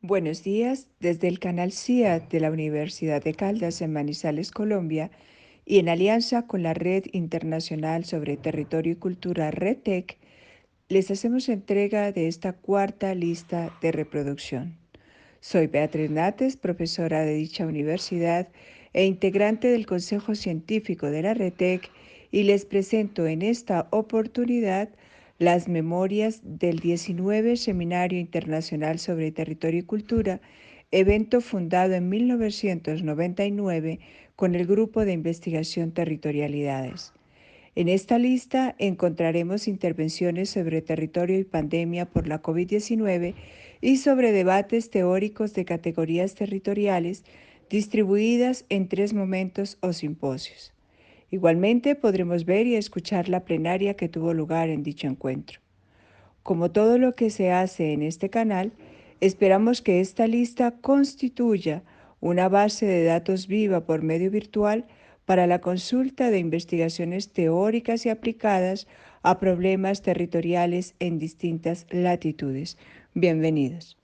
Buenos días, desde el canal CIA de la Universidad de Caldas en Manizales, Colombia, y en alianza con la Red Internacional sobre Territorio y Cultura RETEC, les hacemos entrega de esta cuarta lista de reproducción. Soy Beatriz Nates, profesora de dicha universidad e integrante del Consejo Científico de la RETEC, y les presento en esta oportunidad las memorias del 19 Seminario Internacional sobre Territorio y Cultura, evento fundado en 1999 con el Grupo de Investigación Territorialidades. En esta lista encontraremos intervenciones sobre territorio y pandemia por la COVID-19 y sobre debates teóricos de categorías territoriales distribuidas en 3 momentos o simposios. Igualmente podremos ver y escuchar la plenaria que tuvo lugar en dicho encuentro. Como todo lo que se hace en este canal, esperamos que esta lista constituya una base de datos viva por medio virtual para la consulta de investigaciones teóricas y aplicadas a problemas territoriales en distintas latitudes. Bienvenidos.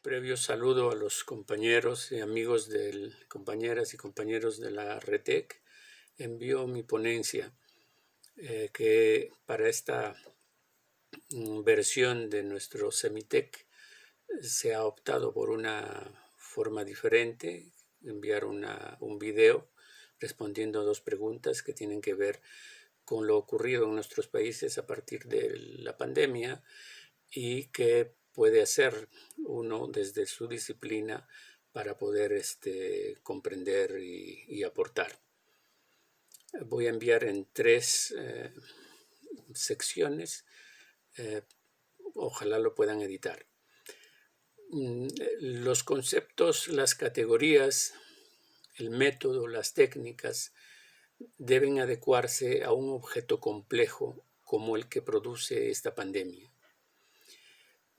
Previo saludo a los compañeros y amigos compañeras y compañeros de la RETEC. Envío mi ponencia que para esta versión de nuestro Semitec se ha optado por una forma diferente, enviar un video respondiendo a 2 preguntas que tienen que ver con lo ocurrido en nuestros países a partir de la pandemia y qué puede hacer uno desde su disciplina para poder comprender y aportar. Voy a enviar en 3 secciones. Ojalá lo puedan editar. Los conceptos, las categorías, el método, las técnicas deben adecuarse a un objeto complejo como el que produce esta pandemia.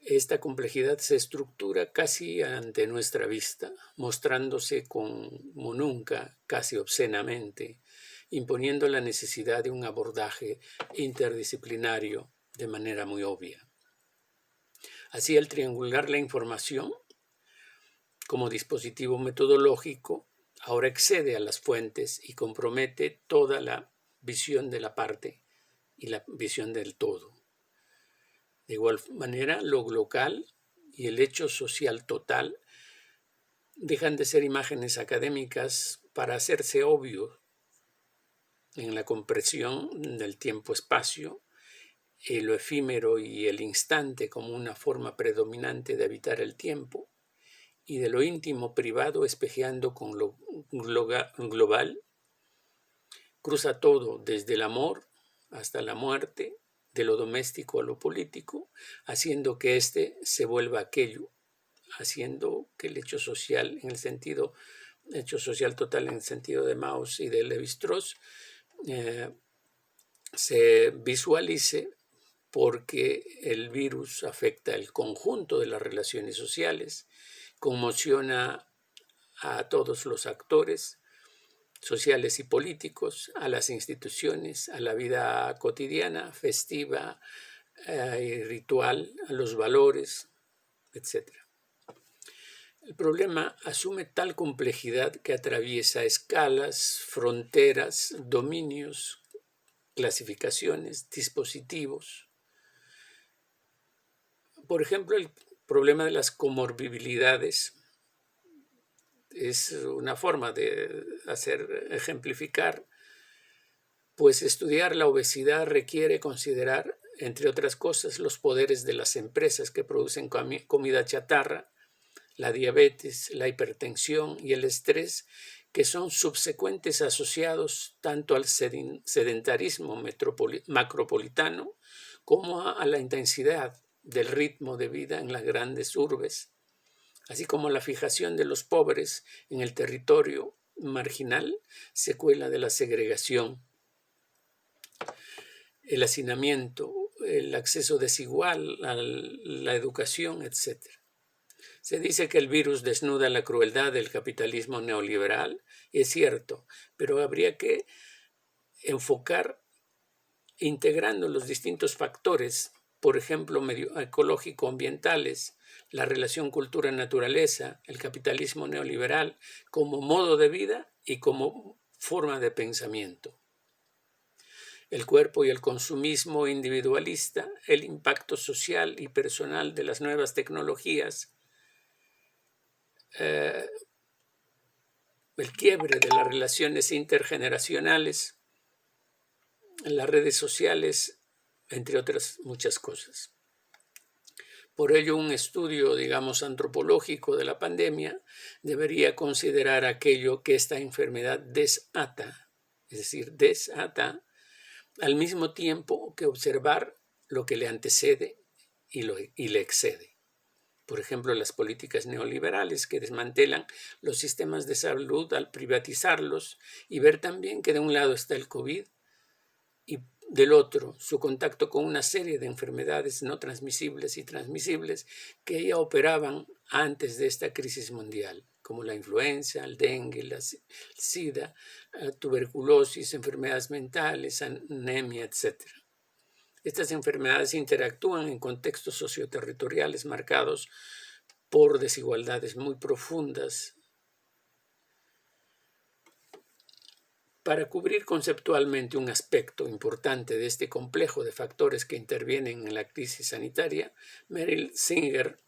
Esta complejidad se estructura casi ante nuestra vista, mostrándose como nunca, casi obscenamente, imponiendo la necesidad de un abordaje interdisciplinario de manera muy obvia. Así, al triangular la información como dispositivo metodológico, ahora excede a las fuentes y compromete toda la visión de la parte y la visión del todo. De igual manera, lo local y el hecho social total dejan de ser imágenes académicas para hacerse obvio en la comprensión del tiempo-espacio, lo efímero y el instante como una forma predominante de habitar el tiempo, y de lo íntimo privado espejeando con lo global, cruza todo desde el amor hasta la muerte, de lo doméstico a lo político, haciendo que éste se vuelva aquello, haciendo que el hecho social total en el sentido de Mauss y de Lévi-Strauss se visualice, porque el virus afecta el conjunto de las relaciones sociales, conmociona a todos los actores sociales y políticos, a las instituciones, a la vida cotidiana, festiva y ritual, a los valores, etc. El problema asume tal complejidad que atraviesa escalas, fronteras, dominios, clasificaciones, dispositivos. Por ejemplo, el problema de las comorbilidades es una forma de ejemplificar, pues estudiar la obesidad requiere considerar, entre otras cosas, los poderes de las empresas que producen comida chatarra, la diabetes, la hipertensión y el estrés, que son subsecuentes asociados tanto al sedentarismo macropolitano como a la intensidad del ritmo de vida en las grandes urbes, así como la fijación de los pobres en el territorio marginal, secuela de la segregación, el hacinamiento, el acceso desigual a la educación, etc. Se dice que el virus desnuda la crueldad del capitalismo neoliberal, y es cierto, pero habría que enfocar integrando los distintos factores, por ejemplo, ecológico-ambientales, la relación cultura-naturaleza, el capitalismo neoliberal, como modo de vida y como forma de pensamiento. El cuerpo y el consumismo individualista, el impacto social y personal de las nuevas tecnologías, el quiebre de las relaciones intergeneracionales, las redes sociales, entre otras muchas cosas. Por ello, un estudio, antropológico de la pandemia debería considerar aquello que esta enfermedad desata, es decir, desata, al mismo tiempo que observar lo que le antecede y le excede. Por ejemplo, las políticas neoliberales que desmantelan los sistemas de salud al privatizarlos, y ver también que de un lado está el COVID y del otro su contacto con una serie de enfermedades no transmisibles y transmisibles que ya operaban antes de esta crisis mundial, como la influenza, el dengue, la sida, tuberculosis, enfermedades mentales, anemia, etc. Estas enfermedades interactúan en contextos socioterritoriales marcados por desigualdades muy profundas. Para cubrir conceptualmente un aspecto importante de este complejo de factores que intervienen en la crisis sanitaria, Meryl Singer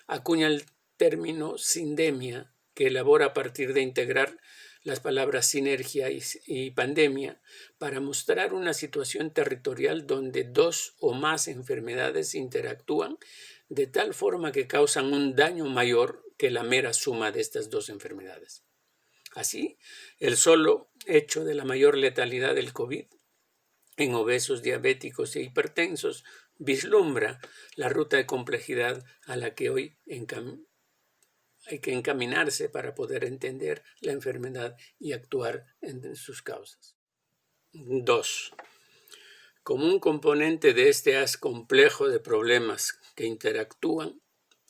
acuña el término sindemia, que elabora a partir de integrar las palabras sinergia y pandemia para mostrar una situación territorial donde dos o más enfermedades interactúan de tal forma que causan un daño mayor que la mera suma de estas dos enfermedades. Así, el solo hecho de la mayor letalidad del COVID en obesos, diabéticos e hipertensos vislumbra la ruta de complejidad a la que hoy hay que encaminarse para poder entender la enfermedad y actuar en sus causas. 2. Como un componente de este haz complejo de problemas que interactúan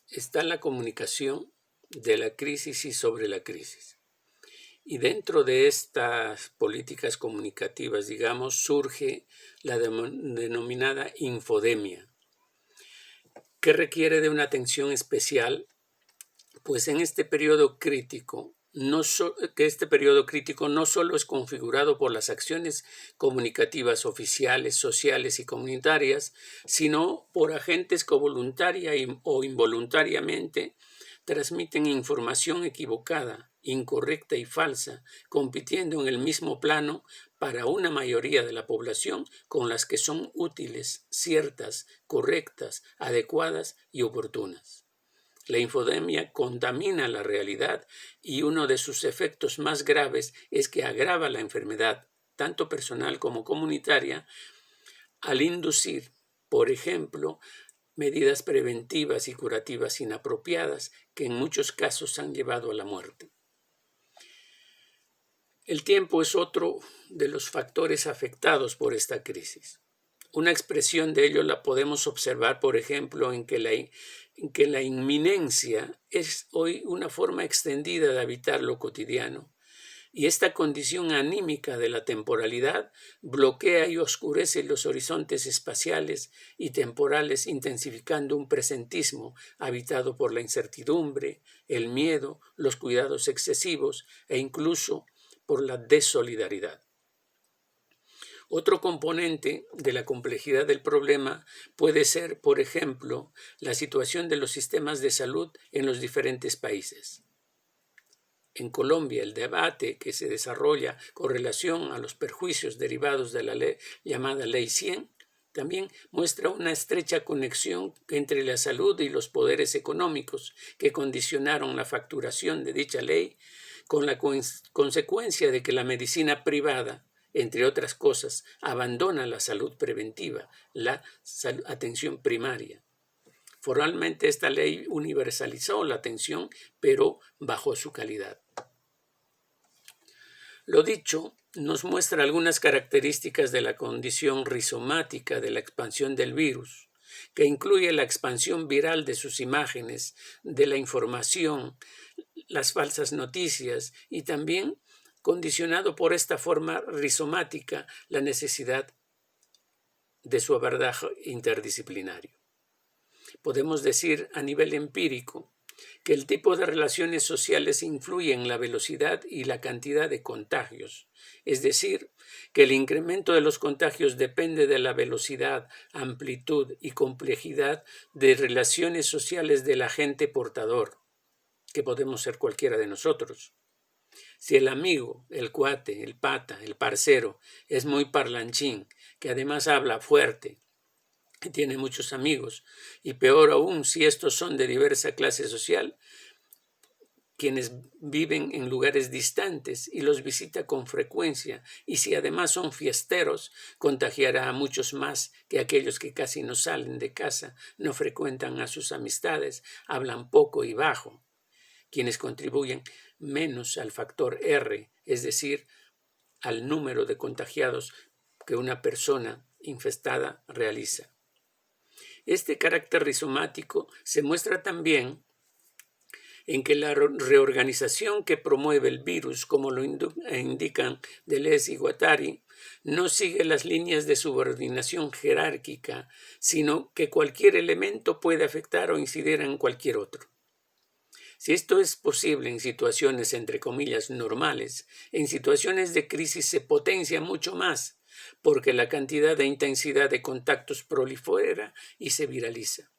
está la comunicación de la crisis y sobre la crisis. Y dentro de estas políticas comunicativas, surge la denominada infodemia, que requiere de una atención especial, pues en este periodo crítico que este periodo crítico no solo es configurado por las acciones comunicativas oficiales, sociales y comunitarias, sino por agentes que voluntaria o involuntariamente transmiten información equivocada, incorrecta y falsa, compitiendo en el mismo plano para una mayoría de la población con las que son útiles, ciertas, correctas, adecuadas y oportunas. La infodemia contamina la realidad y uno de sus efectos más graves es que agrava la enfermedad, tanto personal como comunitaria, al inducir, por ejemplo, medidas preventivas y curativas inapropiadas que en muchos casos han llevado a la muerte. El tiempo es otro de los factores afectados por esta crisis. Una expresión de ello la podemos observar, por ejemplo, en que la inminencia es hoy una forma extendida de habitar lo cotidiano. Y esta condición anímica de la temporalidad bloquea y oscurece los horizontes espaciales y temporales, intensificando un presentismo habitado por la incertidumbre, el miedo, los cuidados excesivos e incluso por la desolidaridad. Otro componente de la complejidad del problema puede ser, por ejemplo, la situación de los sistemas de salud en los diferentes países. En Colombia, el debate que se desarrolla con relación a los perjuicios derivados de la ley llamada Ley 100 también muestra una estrecha conexión entre la salud y los poderes económicos que condicionaron la facturación de dicha ley, con la consecuencia de que la medicina privada, entre otras cosas, abandona la salud preventiva, la atención primaria. Formalmente esta ley universalizó la atención, pero bajó su calidad. Lo dicho nos muestra algunas características de la condición rizomática de la expansión del virus, que incluye la expansión viral de sus imágenes, de la información, las falsas noticias y también, condicionado por esta forma rizomática, la necesidad de su abordaje interdisciplinario. Podemos decir a nivel empírico que el tipo de relaciones sociales influye en la velocidad y la cantidad de contagios, es decir, que el incremento de los contagios depende de la velocidad, amplitud y complejidad de relaciones sociales del agente portador, que podemos ser cualquiera de nosotros. Si el amigo, el cuate, el pata, el parcero es muy parlanchín, que además habla fuerte, tiene muchos amigos, y peor aún si estos son de diversa clase social, quienes viven en lugares distantes y los visita con frecuencia, y si además son fiesteros, contagiará a muchos más que aquellos que casi no salen de casa, no frecuentan a sus amistades, hablan poco y bajo, quienes contribuyen menos al factor R, es decir, al número de contagiados que una persona infestada realiza. Este carácter rizomático se muestra también en que la reorganización que promueve el virus, como lo indican Deleuze y Guattari, no sigue las líneas de subordinación jerárquica, sino que cualquier elemento puede afectar o incidir en cualquier otro. Si esto es posible en situaciones, entre comillas, normales, en situaciones de crisis se potencia mucho más, porque la cantidad e intensidad de contactos prolifera y se viraliza.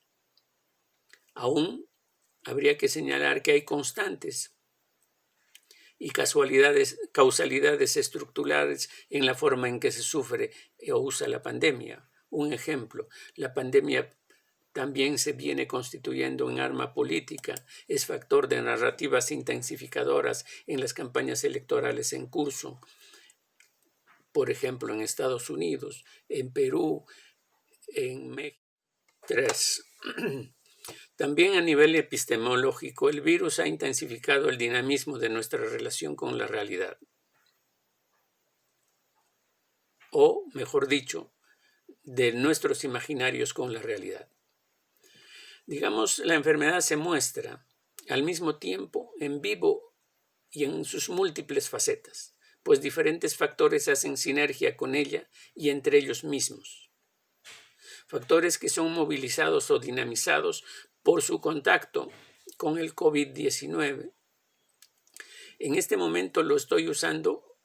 Aún habría que señalar que hay constantes y causalidades estructurales en la forma en que se sufre o usa la pandemia. Un ejemplo, la pandemia también se viene constituyendo en arma política, es factor de narrativas intensificadoras en las campañas electorales en curso. Por ejemplo, en Estados Unidos, en Perú, en México. 3. También a nivel epistemológico, el virus ha intensificado el dinamismo de nuestra relación con la realidad. O, mejor dicho, de nuestros imaginarios con la realidad. Digamos, la enfermedad se muestra al mismo tiempo en vivo y en sus múltiples facetas, pues diferentes factores hacen sinergia con ella y entre ellos mismos. Factores que son movilizados o dinamizados por su contacto con el COVID-19 En este momento lo estoy usando,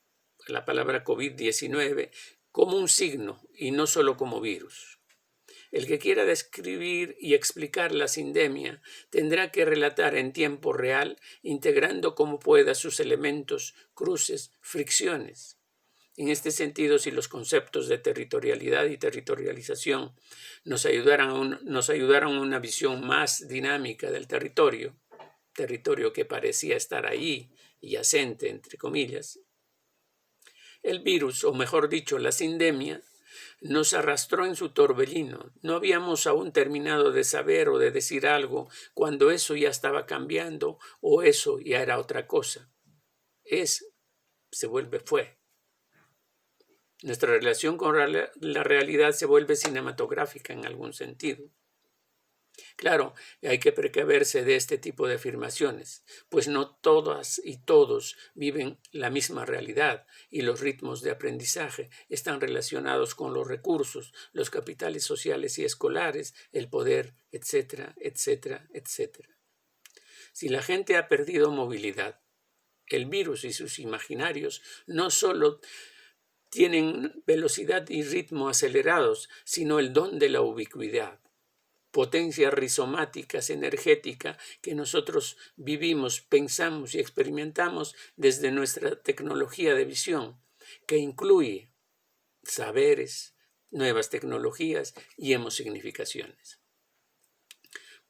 la palabra COVID-19, como un signo y no solo como virus. El que quiera describir y explicar la sindemia tendrá que relatar en tiempo real, integrando como pueda sus elementos, cruces, fricciones. En este sentido, si los conceptos de territorialidad y territorialización nos ayudaran a una visión más dinámica del territorio que parecía estar ahí, yacente, entre comillas, el virus, o mejor dicho, la sindemia, nos arrastró en su torbellino. No habíamos aún terminado de saber o de decir algo cuando eso ya estaba cambiando o eso ya era otra cosa. Fue. Nuestra relación con la realidad se vuelve cinematográfica en algún sentido. Claro, hay que precaverse de este tipo de afirmaciones, pues no todas y todos viven la misma realidad y los ritmos de aprendizaje están relacionados con los recursos, los capitales sociales y escolares, el poder, etcétera, etcétera, etcétera. Si la gente ha perdido movilidad, el virus y sus imaginarios no solo tienen velocidad y ritmo acelerados, sino el don de la ubicuidad. Potencias rizomáticas, energética, que nosotros vivimos, pensamos y experimentamos desde nuestra tecnología de visión, que incluye saberes, nuevas tecnologías y hemosignificaciones.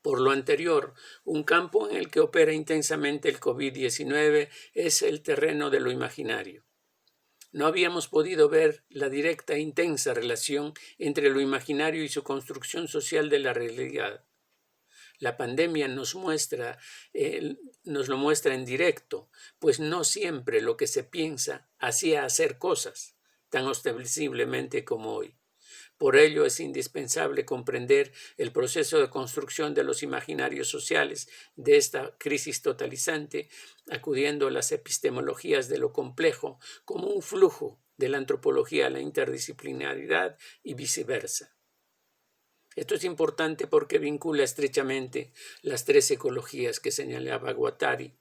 Por lo anterior, un campo en el que opera intensamente el COVID-19 es el terreno de lo imaginario. No habíamos podido ver la directa e intensa relación entre lo imaginario y su construcción social de la realidad. La pandemia nos lo muestra en directo, pues no siempre lo que se piensa hacía hacer cosas tan ostensiblemente como hoy. Por ello es indispensable comprender el proceso de construcción de los imaginarios sociales de esta crisis totalizante, acudiendo a las epistemologías de lo complejo como un flujo de la antropología a la interdisciplinaridad y viceversa. Esto es importante porque vincula estrechamente las tres ecologías que señalaba Guattari,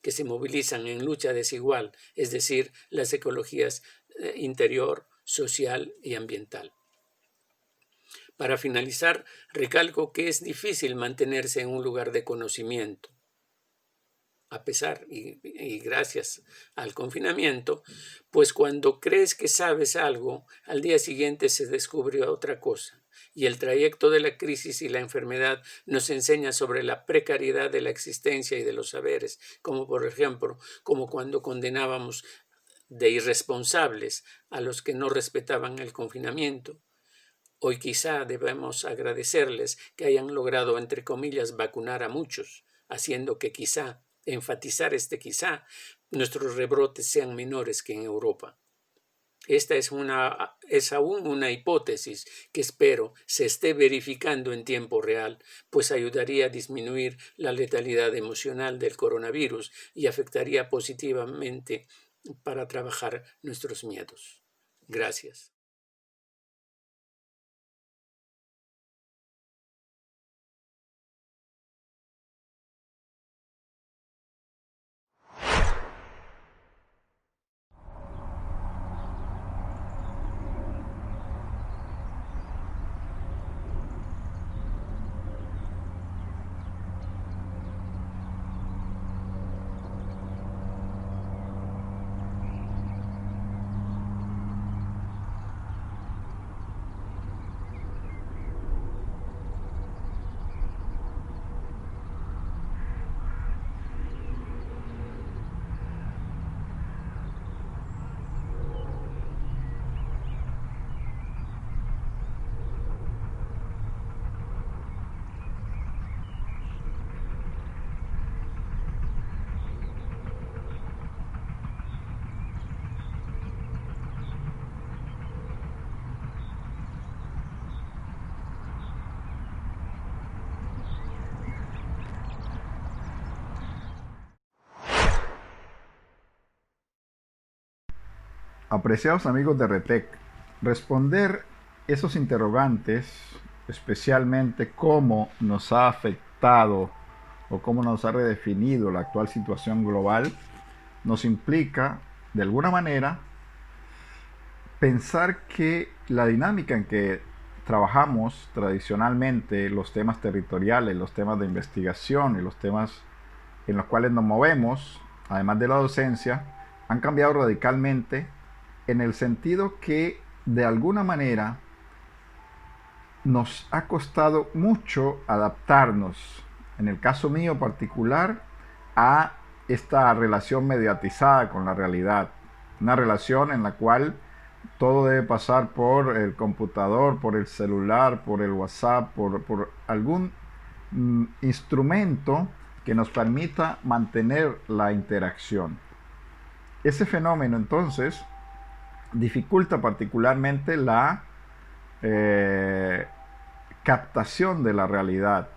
que se movilizan en lucha desigual, es decir, las ecologías interior, social y ambiental. Para finalizar, recalco que es difícil mantenerse en un lugar de conocimiento. A pesar y gracias al confinamiento, pues cuando crees que sabes algo, al día siguiente se descubre otra cosa. Y el trayecto de la crisis y la enfermedad nos enseña sobre la precariedad de la existencia y de los saberes, como por ejemplo, como cuando condenábamos de irresponsables a los que no respetaban el confinamiento. Hoy quizá debemos agradecerles que hayan logrado, entre comillas, vacunar a muchos, haciendo que enfatizar quizá, nuestros rebrotes sean menores que en Europa. Esta es aún una hipótesis que espero se esté verificando en tiempo real, pues ayudaría a disminuir la letalidad emocional del coronavirus y afectaría positivamente para trabajar nuestros miedos. Gracias. Apreciados amigos de RETEC, responder esos interrogantes, especialmente cómo nos ha afectado o cómo nos ha redefinido la actual situación global, nos implica, de alguna manera, pensar que la dinámica en que trabajamos tradicionalmente, los temas territoriales, los temas de investigación y los temas en los cuales nos movemos, además de la docencia, han cambiado radicalmente en el sentido que de alguna manera nos ha costado mucho adaptarnos, en el caso mío particular, a esta relación mediatizada con la realidad. Una relación en la cual todo debe pasar por el computador, por el celular, por el WhatsApp, por algún instrumento que nos permita mantener la interacción. Ese fenómeno entonces dificulta particularmente la captación de la realidad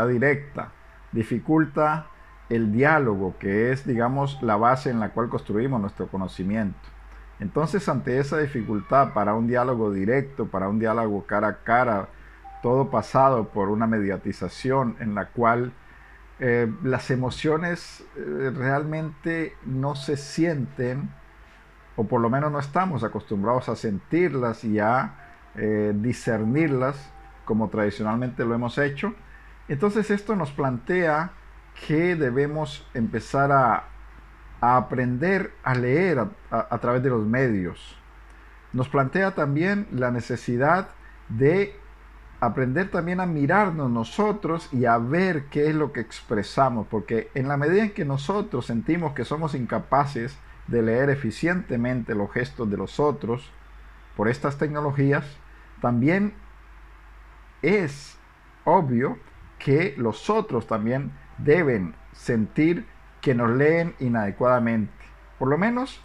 directa, dificulta el diálogo, que es, digamos, la base en la cual construimos nuestro conocimiento. Entonces, ante esa dificultad para un diálogo directo, para un diálogo cara a cara, todo pasado por una mediatización en la cual las emociones realmente no se sienten, o por lo menos no estamos acostumbrados a sentirlas y a discernirlas como tradicionalmente lo hemos hecho. Entonces esto nos plantea que debemos empezar a aprender a leer a través de los medios. Nos plantea también la necesidad de aprender también a mirarnos nosotros y a ver qué es lo que expresamos, porque en la medida en que nosotros sentimos que somos incapaces de leer eficientemente los gestos de los otros por estas tecnologías, también es obvio que los otros también deben sentir que nos leen inadecuadamente. Por lo menos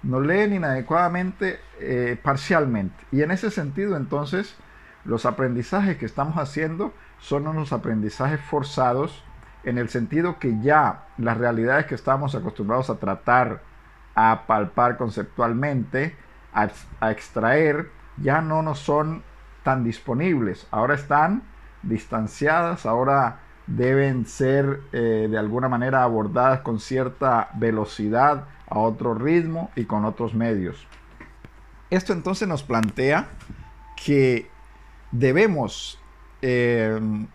nos leen inadecuadamente parcialmente. Y en ese sentido, entonces, los aprendizajes que estamos haciendo son unos aprendizajes forzados, en el sentido que ya las realidades que estamos acostumbrados a tratar, a palpar conceptualmente, a extraer, ya no nos son tan disponibles. Ahora están distanciadas, ahora deben ser de alguna manera abordadas con cierta velocidad, a otro ritmo y con otros medios. Esto entonces nos plantea que debemos de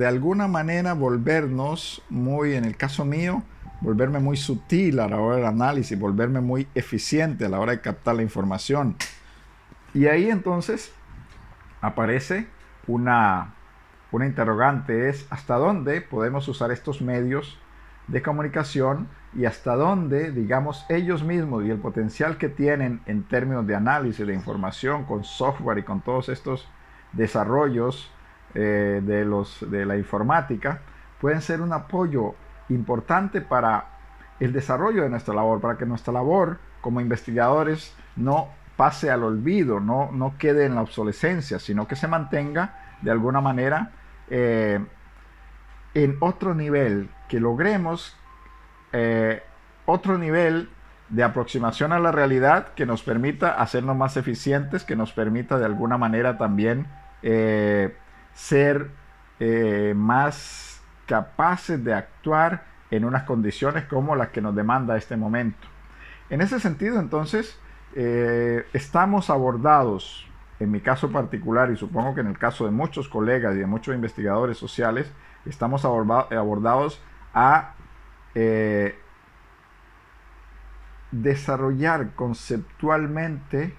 alguna manera volvernos muy, en el caso mío, volverme muy sutil a la hora del análisis, volverme muy eficiente a la hora de captar la información. Y ahí entonces aparece una interrogante, es hasta dónde podemos usar estos medios de comunicación y hasta dónde, digamos, ellos mismos y el potencial que tienen en términos de análisis de información con software y con todos estos desarrollos de la informática, pueden ser un apoyo importante para el desarrollo de nuestra labor, para que nuestra labor como investigadores no pase al olvido, no quede en la obsolescencia, sino que se mantenga de alguna manera en otro nivel, que logremos otro nivel de aproximación a la realidad que nos permita hacernos más eficientes, que nos permita de alguna manera también ser más capaces de actuar en unas condiciones como las que nos demanda este momento. En ese sentido, entonces, estamos abordados, en mi caso particular, y supongo que en el caso de muchos colegas y de muchos investigadores sociales, estamos abordados a desarrollar conceptualmente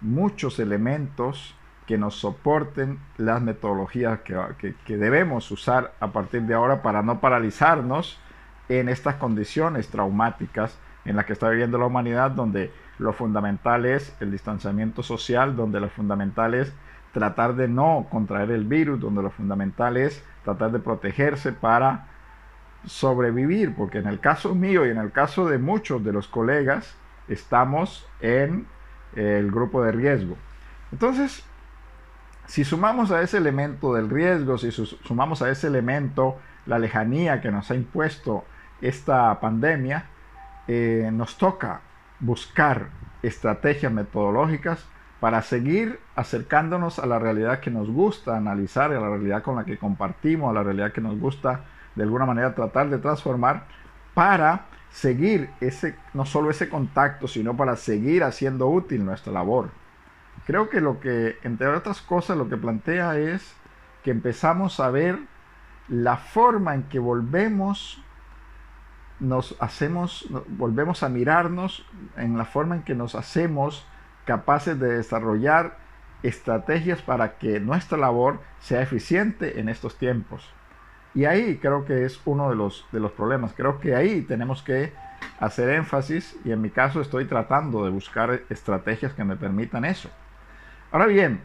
muchos elementos que nos soporten las metodologías que debemos usar a partir de ahora para no paralizarnos en estas condiciones traumáticas en las que está viviendo la humanidad, donde lo fundamental es el distanciamiento social, donde lo fundamental es tratar de no contraer el virus, donde lo fundamental es tratar de protegerse para sobrevivir, porque en el caso mío y en el caso de muchos de los colegas estamos en el grupo de riesgo. Entonces, si sumamos a ese elemento del riesgo, si sumamos a ese elemento la lejanía que nos ha impuesto esta pandemia, nos toca buscar estrategias metodológicas para seguir acercándonos a la realidad que nos gusta analizar, a la realidad con la que compartimos, a la realidad que nos gusta de alguna manera tratar de transformar, para seguir no solo ese contacto, sino para seguir haciendo útil nuestra labor. Creo que entre otras cosas, lo que plantea es que empezamos a ver la forma en que volvemos a mirarnos, en la forma en que nos hacemos capaces de desarrollar estrategias para que nuestra labor sea eficiente en estos tiempos. Y ahí creo que es uno de los problemas. Creo que ahí tenemos que hacer énfasis, y en mi caso estoy tratando de buscar estrategias que me permitan eso. Ahora bien,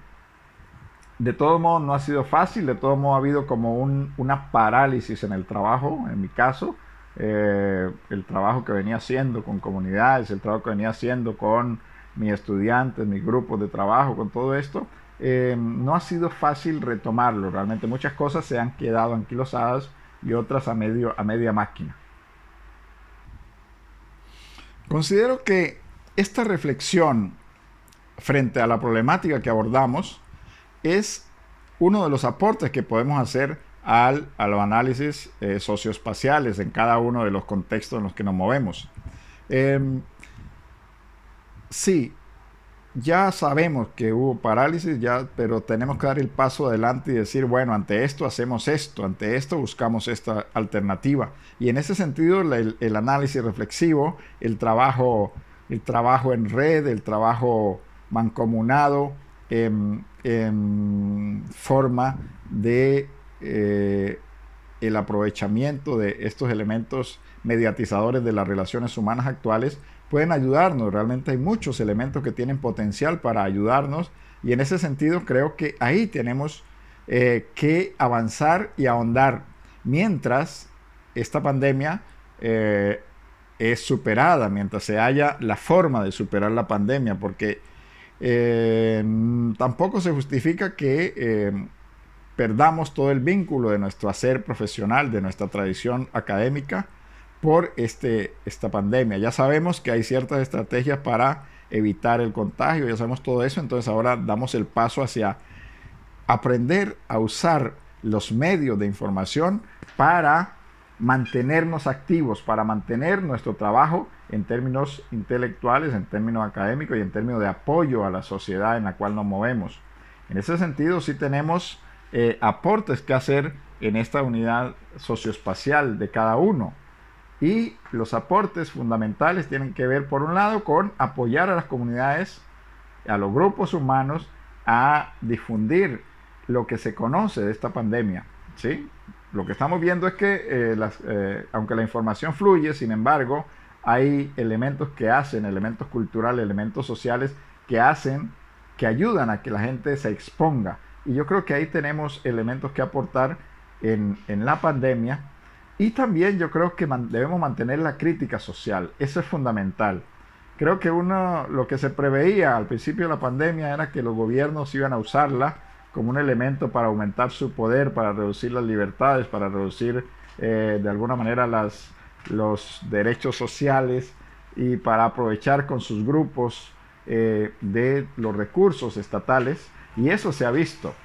de todo modo no ha sido fácil, de todo modo ha habido como una parálisis en el trabajo, en mi caso, el trabajo que venía haciendo con comunidades, el trabajo que venía haciendo con mis estudiantes, mis grupos de trabajo, con todo esto, no ha sido fácil retomarlo. Realmente muchas cosas se han quedado anquilosadas y otras a media máquina. Considero que esta reflexión frente a la problemática que abordamos es uno de los aportes que podemos hacer a los análisis socioespaciales en cada uno de los contextos en los que nos movemos. Sí, ya sabemos que hubo parálisis, pero tenemos que dar el paso adelante y decir, bueno, ante esto hacemos esto, ante esto buscamos esta alternativa. Y en ese sentido, el análisis reflexivo, el trabajo en red, el trabajo mancomunado, forma de el aprovechamiento de estos elementos mediatizadores de las relaciones humanas actuales pueden ayudarnos. Realmente hay muchos elementos que tienen potencial para ayudarnos, y en ese sentido creo que ahí tenemos que avanzar y ahondar mientras esta pandemia es superada, mientras se haya la forma de superar la pandemia, porque tampoco se justifica que perdamos todo el vínculo de nuestro hacer profesional, de nuestra tradición académica, por esta pandemia. Ya sabemos que hay ciertas estrategias para evitar el contagio, ya sabemos todo eso, entonces ahora damos el paso hacia aprender a usar los medios de información para mantenernos activos, para mantener nuestro trabajo en términos intelectuales, en términos académicos y en términos de apoyo a la sociedad en la cual nos movemos. En ese sentido sí tenemos aportes que hacer en esta unidad socioespacial de cada uno. Y los aportes fundamentales tienen que ver, por un lado, con apoyar a las comunidades, a los grupos humanos, a difundir lo que se conoce de esta pandemia, ¿sí? Lo que estamos viendo es que, aunque la información fluye, sin embargo, hay elementos culturales, elementos sociales que ayudan a que la gente se exponga. Y yo creo que ahí tenemos elementos que aportar en la pandemia. Y también yo creo que debemos mantener la crítica social. Eso es fundamental. Creo que lo que se preveía al principio de la pandemia era que los gobiernos iban a usarla como un elemento para aumentar su poder, para reducir las libertades, para reducir de alguna manera los derechos sociales y para aprovechar con sus grupos de los recursos estatales. Y eso se ha visto.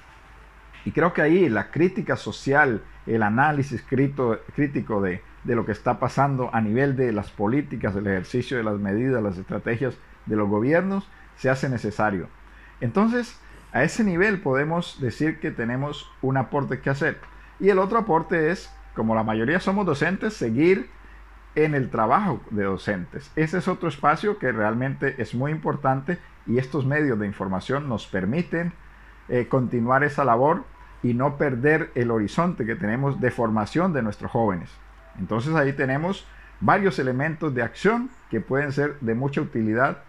Y creo que ahí la crítica social, el análisis crítico de lo que está pasando a nivel de las políticas, el ejercicio de las medidas, las estrategias de los gobiernos, se hace necesario. Entonces, a ese nivel podemos decir que tenemos un aporte que hacer. Y el otro aporte es, como la mayoría somos docentes, seguir en el trabajo de docentes. Ese es otro espacio que realmente es muy importante, y estos medios de información nos permiten continuar esa labor y no perder el horizonte que tenemos de formación de nuestros jóvenes. Entonces ahí tenemos varios elementos de acción que pueden ser de mucha utilidad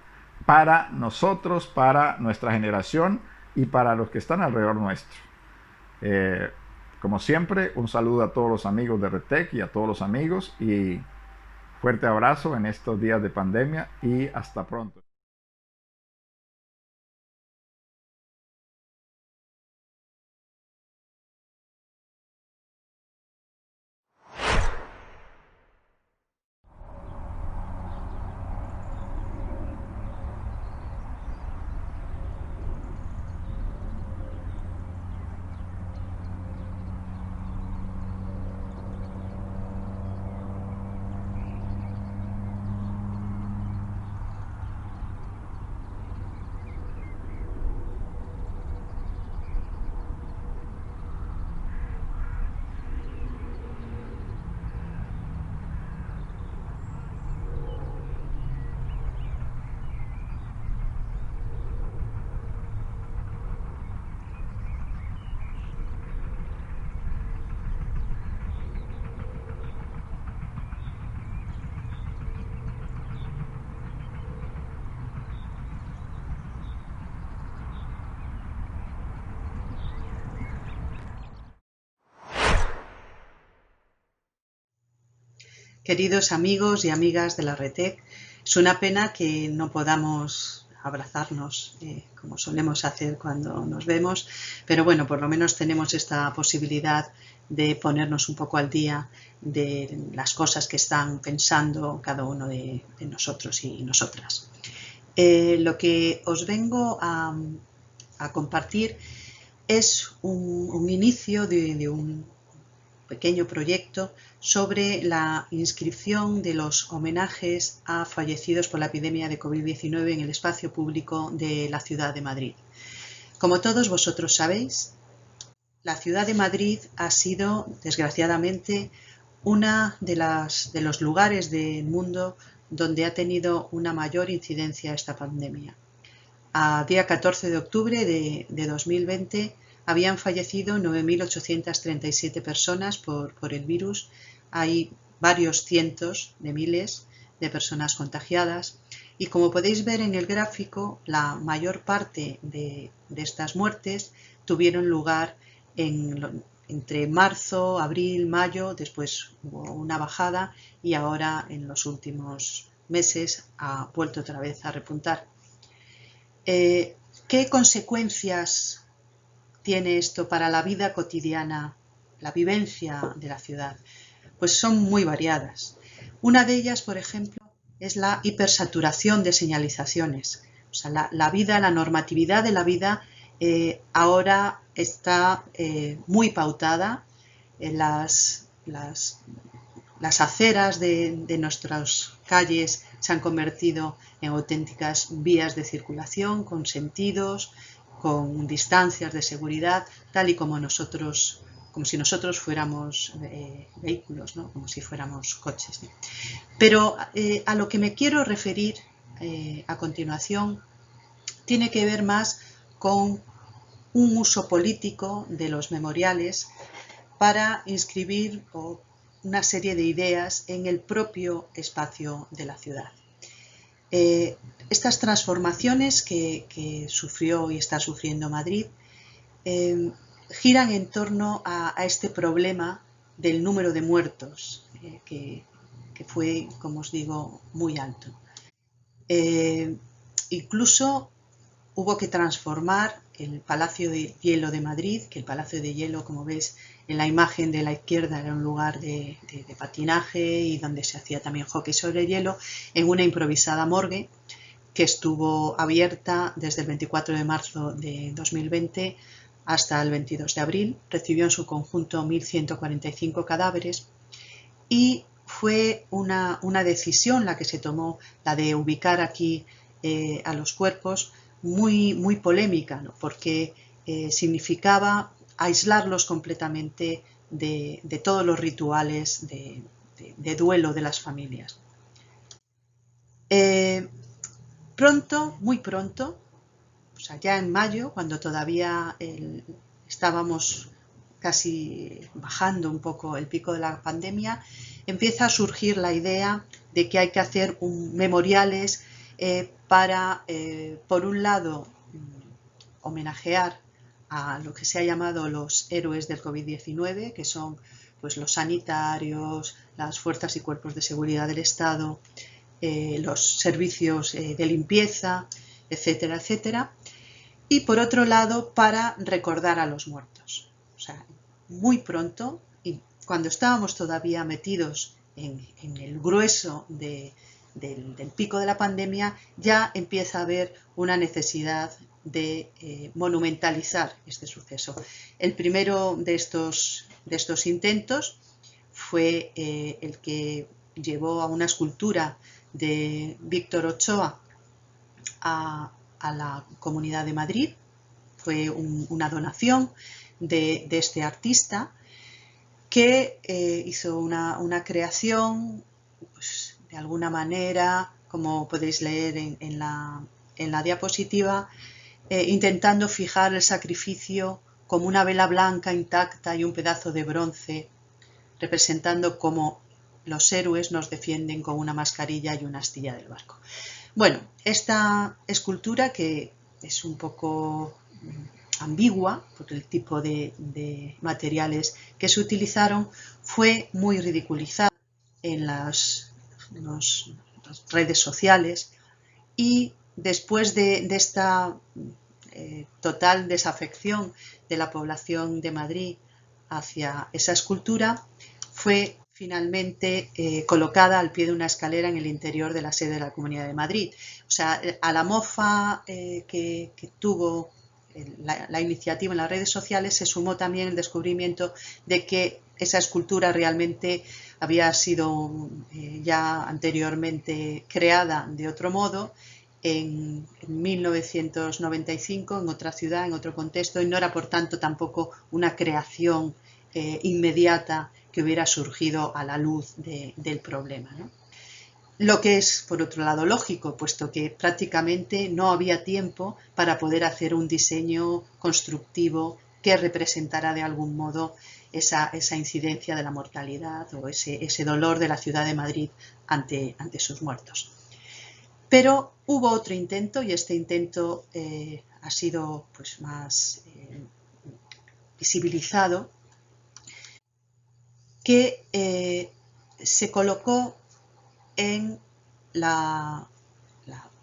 para nosotros, para nuestra generación y para los que están alrededor nuestro. Como siempre, un saludo a todos los amigos de RedTech y a todos los amigos, y fuerte abrazo en estos días de pandemia, y hasta pronto. Queridos amigos y amigas de la RETEC, es una pena que no podamos abrazarnos como solemos hacer cuando nos vemos, pero bueno, por lo menos tenemos esta posibilidad de ponernos un poco al día de las cosas que están pensando cada uno de nosotros y nosotras. Lo que os vengo a compartir es un inicio de un pequeño proyecto sobre la inscripción de los homenajes a fallecidos por la epidemia de COVID-19 en el espacio público de la ciudad de Madrid. Como todos vosotros sabéis, la ciudad de Madrid ha sido, desgraciadamente, una de los lugares del mundo donde ha tenido una mayor incidencia esta pandemia. A día 14 de octubre de 2020 habían fallecido 9.837 personas por el virus. Hay varios cientos de miles de personas contagiadas y, como podéis ver en el gráfico, la mayor parte de estas muertes tuvieron lugar entre marzo, abril, mayo. Después hubo una bajada y ahora en los últimos meses ha vuelto otra vez a repuntar. ¿Qué consecuencias tiene esto para la vida cotidiana, la vivencia de la ciudad? Pues son muy variadas. Una de ellas, por ejemplo, es la hipersaturación de señalizaciones. O sea, la vida, la normatividad de la vida ahora está muy pautada. Las aceras de nuestras calles se han convertido en auténticas vías de circulación con sentidos, con distancias de seguridad, tal y como si nosotros fuéramos vehículos, ¿no? Como si fuéramos coches, ¿no? Pero a lo que me quiero referir a continuación tiene que ver más con un uso político de los memoriales para inscribir una serie de ideas en el propio espacio de la ciudad. Estas transformaciones que sufrió y está sufriendo Madrid giran en torno a este problema del número de muertos, que fue, como os digo, muy alto. Incluso hubo que transformar el Palacio de Hielo de Madrid, que el Palacio de Hielo, como veis en la imagen de la izquierda, era un lugar de patinaje y donde se hacía también hockey sobre hielo, en una improvisada morgue que estuvo abierta desde el 24 de marzo de 2020 hasta el 22 de abril. Recibió en su conjunto 1.145 cadáveres y fue una decisión la que se tomó, la de ubicar aquí a los cuerpos, muy polémica, ¿no? Porque significaba aislarlos completamente de todos los rituales de duelo de las familias. Muy pronto, o sea, ya en mayo, cuando todavía estábamos casi bajando un poco el pico de la pandemia, empieza a surgir la idea de que hay que hacer memoriales para, por un lado, homenajear a lo que se ha llamado los héroes del COVID-19, que son pues, los sanitarios, las fuerzas y cuerpos de seguridad del Estado, los servicios de limpieza, etcétera, etcétera. Y por otro lado, para recordar a los muertos. O sea, muy pronto, y cuando estábamos todavía metidos en el grueso del pico de la pandemia, ya empieza a haber una necesidad de monumentalizar este suceso. El primero de estos intentos fue el que llevó a una escultura de Víctor Ochoa a la Comunidad de Madrid. Fue una donación de este artista que hizo una creación, pues, de alguna manera, como podéis leer en la diapositiva, intentando fijar el sacrificio como una vela blanca intacta y un pedazo de bronce, representando cómo los héroes nos defienden con una mascarilla y una astilla del barco. Bueno, esta escultura, que es un poco ambigua por el tipo de materiales que se utilizaron, fue muy ridiculizada en las redes sociales, y después de esta total desafección de la población de Madrid hacia esa escultura, fue finalmente colocada al pie de una escalera en el interior de la sede de la Comunidad de Madrid. O sea, a la mofa que tuvo la iniciativa en las redes sociales se sumó también el descubrimiento de que esa escultura realmente había sido ya anteriormente creada de otro modo en 1995 en otra ciudad, en otro contexto, y no era por tanto tampoco una creación inmediata que hubiera surgido a la luz del problema, ¿no? Lo que es, por otro lado, lógico, puesto que prácticamente no había tiempo para poder hacer un diseño constructivo que representara de algún modo esa incidencia de la mortalidad o ese dolor de la ciudad de Madrid ante sus muertos. Pero hubo otro intento, y este intento ha sido pues, más visibilizado, que se colocó en la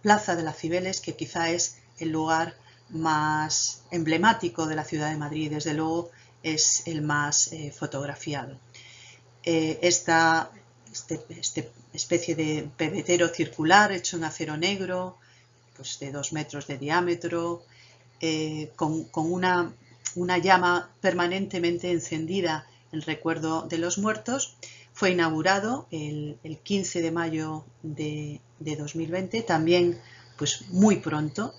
Plaza de las Cibeles, que quizá es el lugar más emblemático de la ciudad de Madrid, desde luego es el más fotografiado. Esta especie de pebetero circular hecho en acero negro, pues de 2 metros de diámetro, con una llama permanentemente encendida en recuerdo de los muertos, fue inaugurado el 15 de mayo de 2020, también pues muy pronto.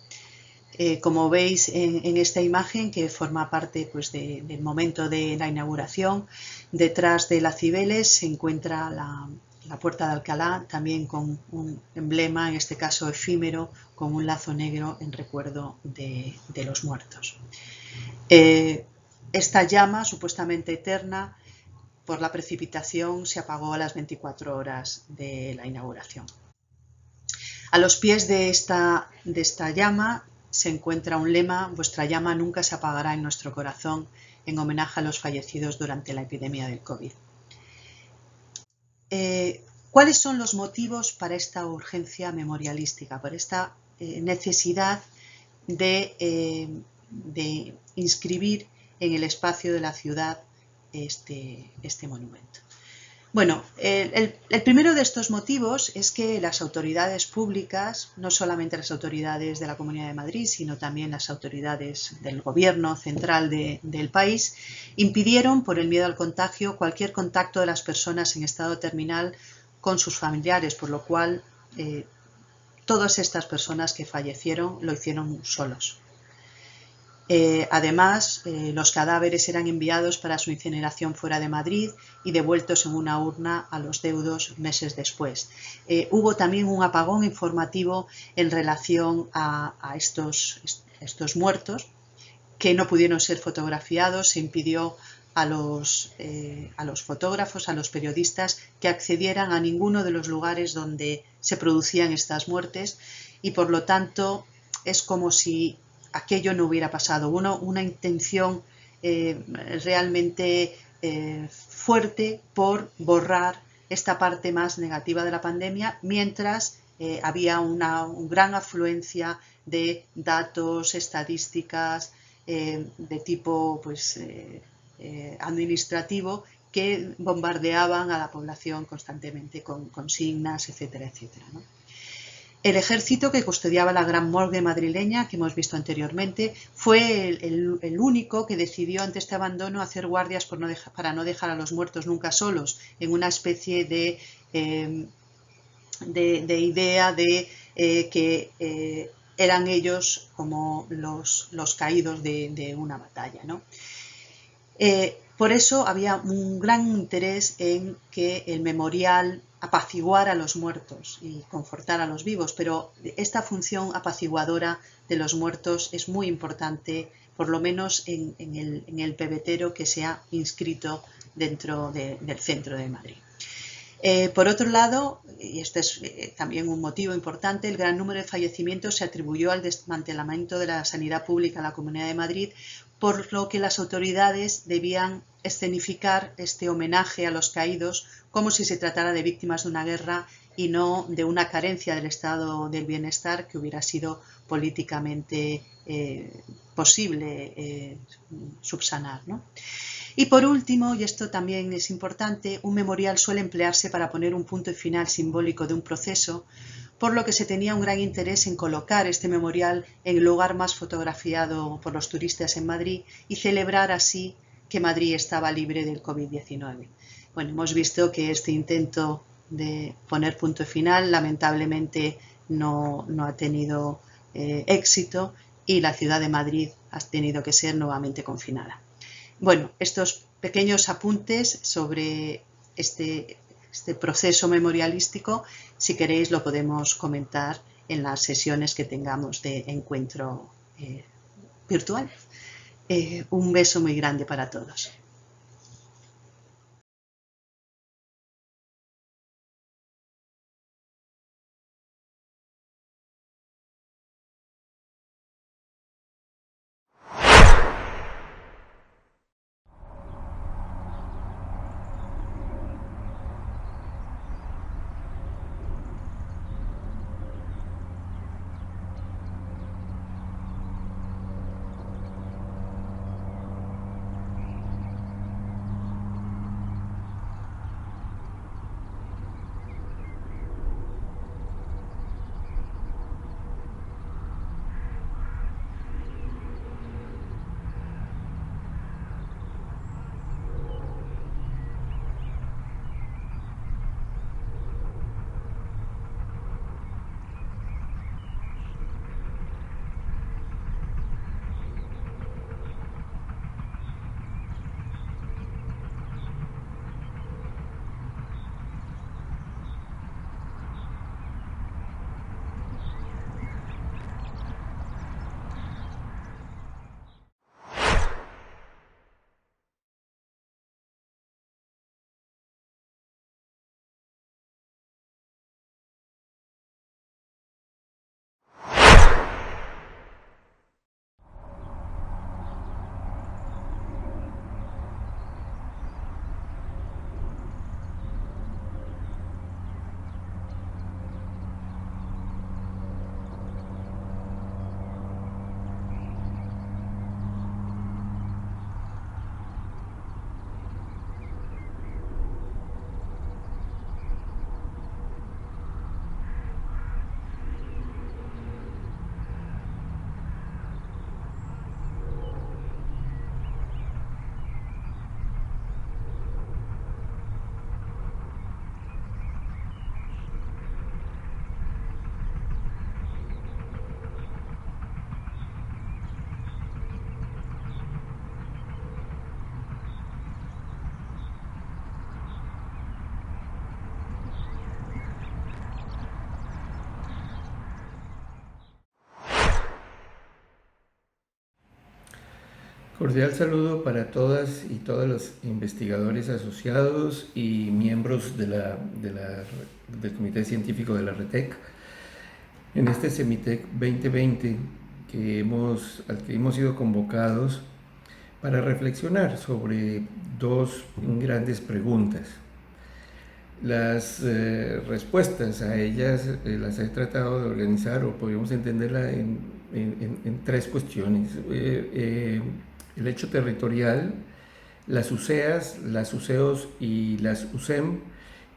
Como veis en esta imagen, que forma parte pues, del momento de la inauguración, detrás de las Cibeles se encuentra la Puerta de Alcalá, también con un emblema, en este caso efímero, con un lazo negro en recuerdo de los muertos. Esta llama, supuestamente eterna, por la precipitación se apagó a las 24 horas de la inauguración. A los pies de esta llama se encuentra un lema: vuestra llama nunca se apagará en nuestro corazón, en homenaje a los fallecidos durante la epidemia del COVID. ¿Cuáles son los motivos para esta urgencia memorialística, para esta necesidad de inscribir en el espacio de la ciudad este monumento? Bueno, el primero de estos motivos es que las autoridades públicas, no solamente las autoridades de la Comunidad de Madrid, sino también las autoridades del gobierno central del país, impidieron, por el miedo al contagio, cualquier contacto de las personas en estado terminal con sus familiares, por lo cual todas estas personas que fallecieron lo hicieron solos. Además, los cadáveres eran enviados para su incineración fuera de Madrid y devueltos en una urna a los deudos meses después. Hubo también un apagón informativo en relación a estos muertos que no pudieron ser fotografiados. Se impidió a los fotógrafos, a los periodistas, que accedieran a ninguno de los lugares donde se producían estas muertes, y por lo tanto es como si aquello no hubiera pasado. Una intención realmente fuerte por borrar esta parte más negativa de la pandemia, mientras había una gran afluencia de datos, estadísticas de tipo pues, administrativo, que bombardeaban a la población constantemente con consignas, etcétera, etcétera, ¿no? El ejército, que custodiaba la gran morgue madrileña que hemos visto anteriormente, fue el único que decidió ante este abandono hacer guardias para no dejar a los muertos nunca solos, en una especie de idea de que eran ellos como los caídos de una batalla, ¿no? Por eso había un gran interés en que el memorial apaciguara a los muertos y confortar a los vivos, pero esta función apaciguadora de los muertos es muy importante, por lo menos en el pebetero que se ha inscrito dentro del centro de Madrid. Por otro lado, y este es también un motivo importante, el gran número de fallecimientos se atribuyó al desmantelamiento de la sanidad pública en la Comunidad de Madrid, por lo que las autoridades debían escenificar este homenaje a los caídos como si se tratara de víctimas de una guerra y no de una carencia del estado del bienestar que hubiera sido políticamente posible subsanar, ¿no? Y por último, y esto también es importante, un memorial suele emplearse para poner un punto final simbólico de un proceso, por lo que se tenía un gran interés en colocar este memorial en el lugar más fotografiado por los turistas en Madrid y celebrar así que Madrid estaba libre del COVID-19. Bueno, hemos visto que este intento de poner punto final lamentablemente no ha tenido éxito y la ciudad de Madrid ha tenido que ser nuevamente confinada. Bueno, estos pequeños apuntes sobre este proceso memorialístico, si queréis lo podemos comentar en las sesiones que tengamos de encuentro virtual. Un beso muy grande para todos. Cordial saludo para todas y todos los investigadores asociados y miembros del Comité Científico de la RETEC. En este CEMITEC 2020 al que hemos sido convocados para reflexionar sobre dos grandes preguntas. Las respuestas a ellas las he tratado de organizar, o podríamos entenderla en tres cuestiones. El hecho territorial, las UCEAs, las UCEOs y las UCEM,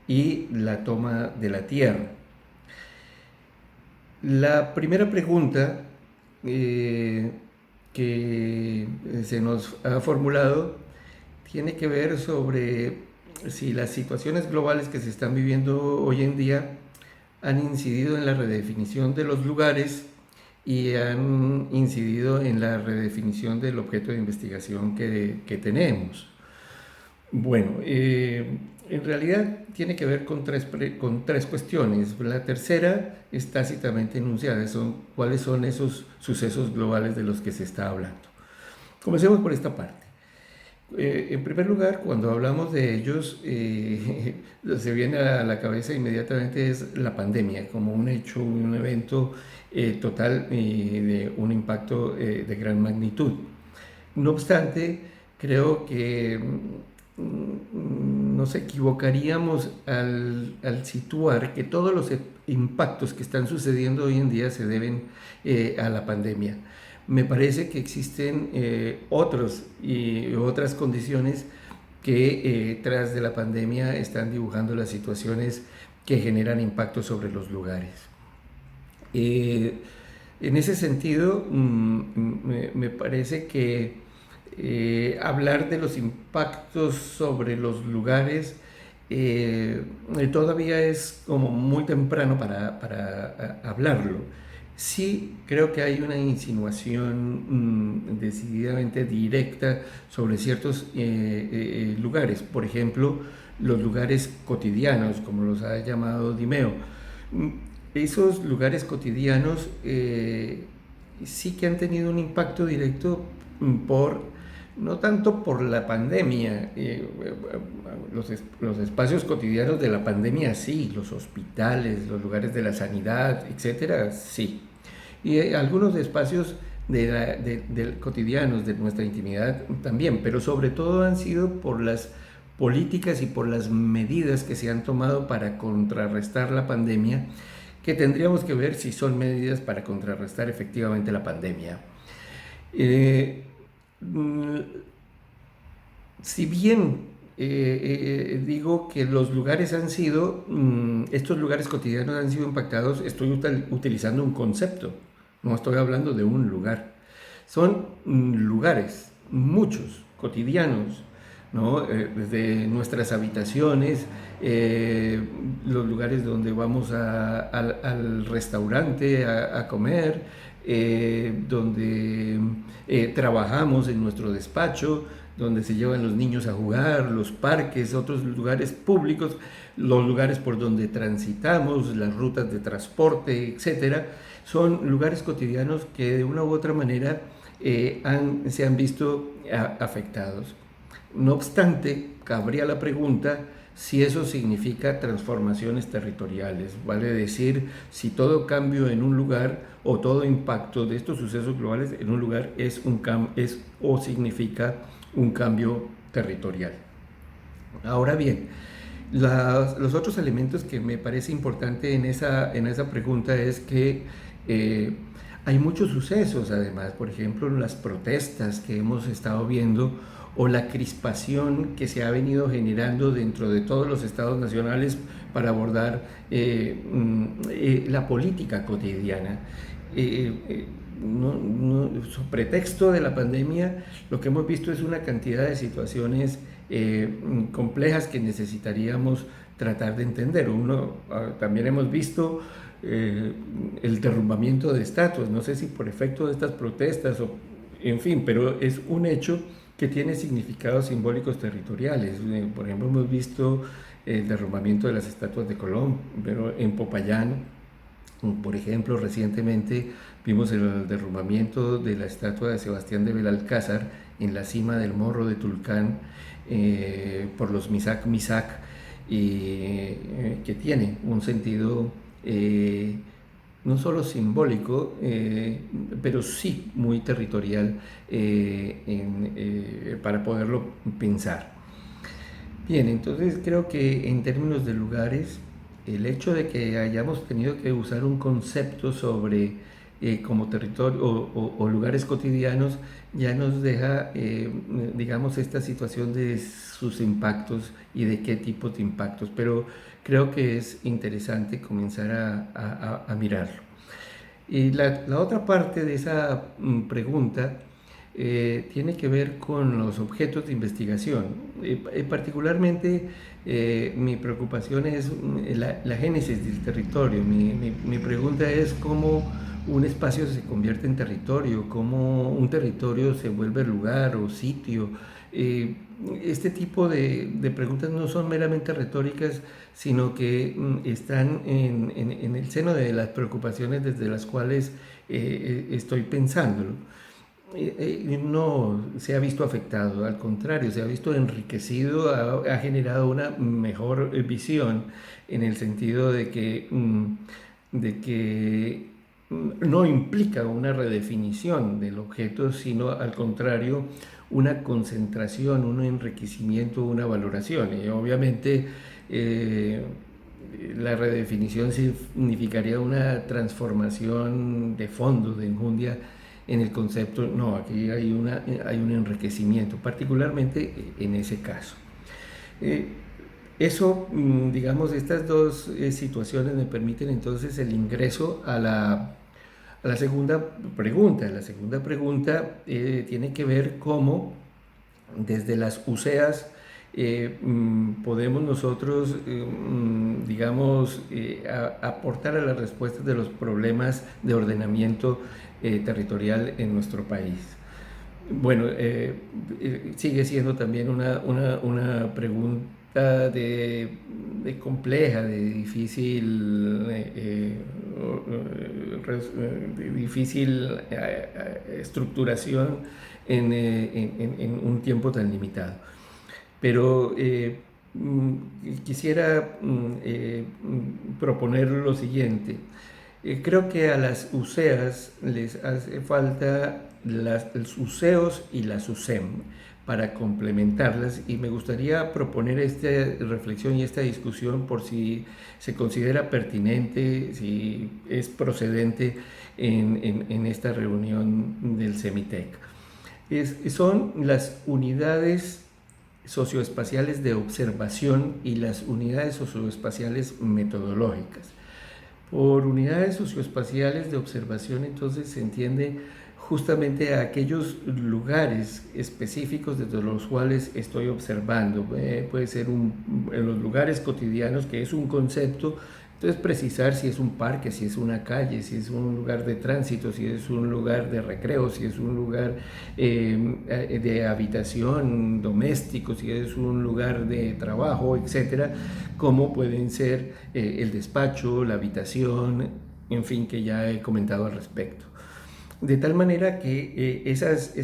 y la toma de la tierra. La primera pregunta que se nos ha formulado tiene que ver sobre si las situaciones globales que se están viviendo hoy en día han incidido en la redefinición de los lugares y han incidido en la redefinición del objeto de investigación que tenemos. Bueno, en realidad tiene que ver con tres cuestiones. La tercera es tácitamente enunciada, cuáles son esos sucesos globales de los que se está hablando. Comencemos por esta parte. En primer lugar, cuando hablamos de ellos, lo que se viene a la cabeza inmediatamente es la pandemia, como un hecho, un evento total y de un impacto de gran magnitud. No obstante, creo que nos equivocaríamos al situar que todos los impactos que están sucediendo hoy en día se deben a la pandemia. Me parece que existen otras condiciones que tras de la pandemia están dibujando las situaciones que generan impacto sobre los lugares. En ese sentido, me parece que hablar de los impactos sobre los lugares todavía es como muy temprano para hablarlo. Sí, creo que hay una insinuación decididamente directa sobre ciertos lugares, por ejemplo, los lugares cotidianos, como los ha llamado Dimeo. Esos lugares cotidianos sí que han tenido un impacto directo no tanto por la pandemia, los espacios cotidianos de la pandemia sí, los hospitales, los lugares de la sanidad, etcétera, sí. Y algunos espacios cotidianos de nuestra intimidad también, pero sobre todo han sido por las políticas y por las medidas que se han tomado para contrarrestar la pandemia, que tendríamos que ver si son medidas para contrarrestar efectivamente la pandemia. Si bien digo que los lugares estos lugares cotidianos han sido impactados, estoy utilizando un concepto, no estoy hablando de un lugar. Son lugares, muchos, cotidianos, ¿no? Desde nuestras habitaciones, los lugares donde vamos al restaurante a comer, donde trabajamos en nuestro despacho, donde se llevan los niños a jugar, los parques, otros lugares públicos, los lugares por donde transitamos, las rutas de transporte, etcétera, son lugares cotidianos que de una u otra manera se han visto afectados. No obstante, cabría la pregunta si eso significa transformaciones territoriales, vale decir, si todo cambio en un lugar o todo impacto de estos sucesos globales en un lugar o significa un cambio territorial. Ahora bien, los otros elementos que me parece importante en esa pregunta es que hay muchos sucesos, además, por ejemplo, las protestas que hemos estado viendo o la crispación que se ha venido generando dentro de todos los estados nacionales para abordar la política cotidiana. Sobre pretexto de la pandemia, lo que hemos visto es una cantidad de situaciones complejas que necesitaríamos tratar de entender. También hemos visto el derrumbamiento de estatuas, no sé si por efecto de estas protestas en fin, pero es un hecho que tiene significados simbólicos territoriales. Por ejemplo, hemos visto el derrumbamiento de las estatuas de Colón, pero en Popayán, por ejemplo, recientemente vimos el derrumbamiento de la estatua de Sebastián de Belalcázar en la cima del Morro de Tulcán por los Misak, que tiene un sentido no solo simbólico, pero sí muy territorial para poderlo pensar. Bien, entonces creo que en términos de lugares, el hecho de que hayamos tenido que usar un concepto sobre como territorio o lugares cotidianos ya nos deja, digamos, esta situación de sus impactos y de qué tipo de impactos, pero creo que es interesante comenzar a mirarlo. Y la otra parte de esa pregunta tiene que ver con los objetos de investigación. Particularmente mi preocupación es la génesis del territorio. Mi pregunta es cómo un espacio se convierte en territorio, cómo un territorio se vuelve lugar o sitio. Este tipo de preguntas no son meramente retóricas, sino que están en el seno de las preocupaciones desde las cuales estoy pensándolo. no se ha visto afectado, al contrario, se ha visto enriquecido, ha generado una mejor visión en el sentido de que no implica una redefinición del objeto, sino al contrario, una concentración, un enriquecimiento, una valoración. Y obviamente la redefinición significaría una transformación de fondo, de enjundia en el concepto. No, aquí hay un enriquecimiento, particularmente en ese caso. Eso, digamos, estas dos situaciones me permiten entonces el ingreso a la segunda pregunta. La segunda pregunta tiene que ver cómo desde las UCEAs podemos nosotros, digamos, aportar a las respuestas de los problemas de ordenamiento territorial en nuestro país. Bueno, sigue siendo también una pregunta de compleja, de difícil estructuración en un tiempo tan limitado. Pero quisiera proponer lo siguiente. Creo que a las UCEAs les hace falta los UCEOs y las UCEM para complementarlas, y me gustaría proponer esta reflexión y esta discusión por si se considera pertinente, si es procedente en esta reunión del CEMITEC. Son las unidades socioespaciales de observación y las unidades socioespaciales metodológicas. Por unidades socioespaciales de observación, entonces, se entiende justamente a aquellos lugares específicos desde los cuales estoy observando. Puede ser en los lugares cotidianos, que es un concepto. Entonces, precisar si es un parque, si es una calle, si es un lugar de tránsito, si es un lugar de recreo, si es un lugar de habitación doméstico, si es un lugar de trabajo, etcétera, como pueden ser el despacho, la habitación, en fin, que ya he comentado al respecto. De tal manera que esas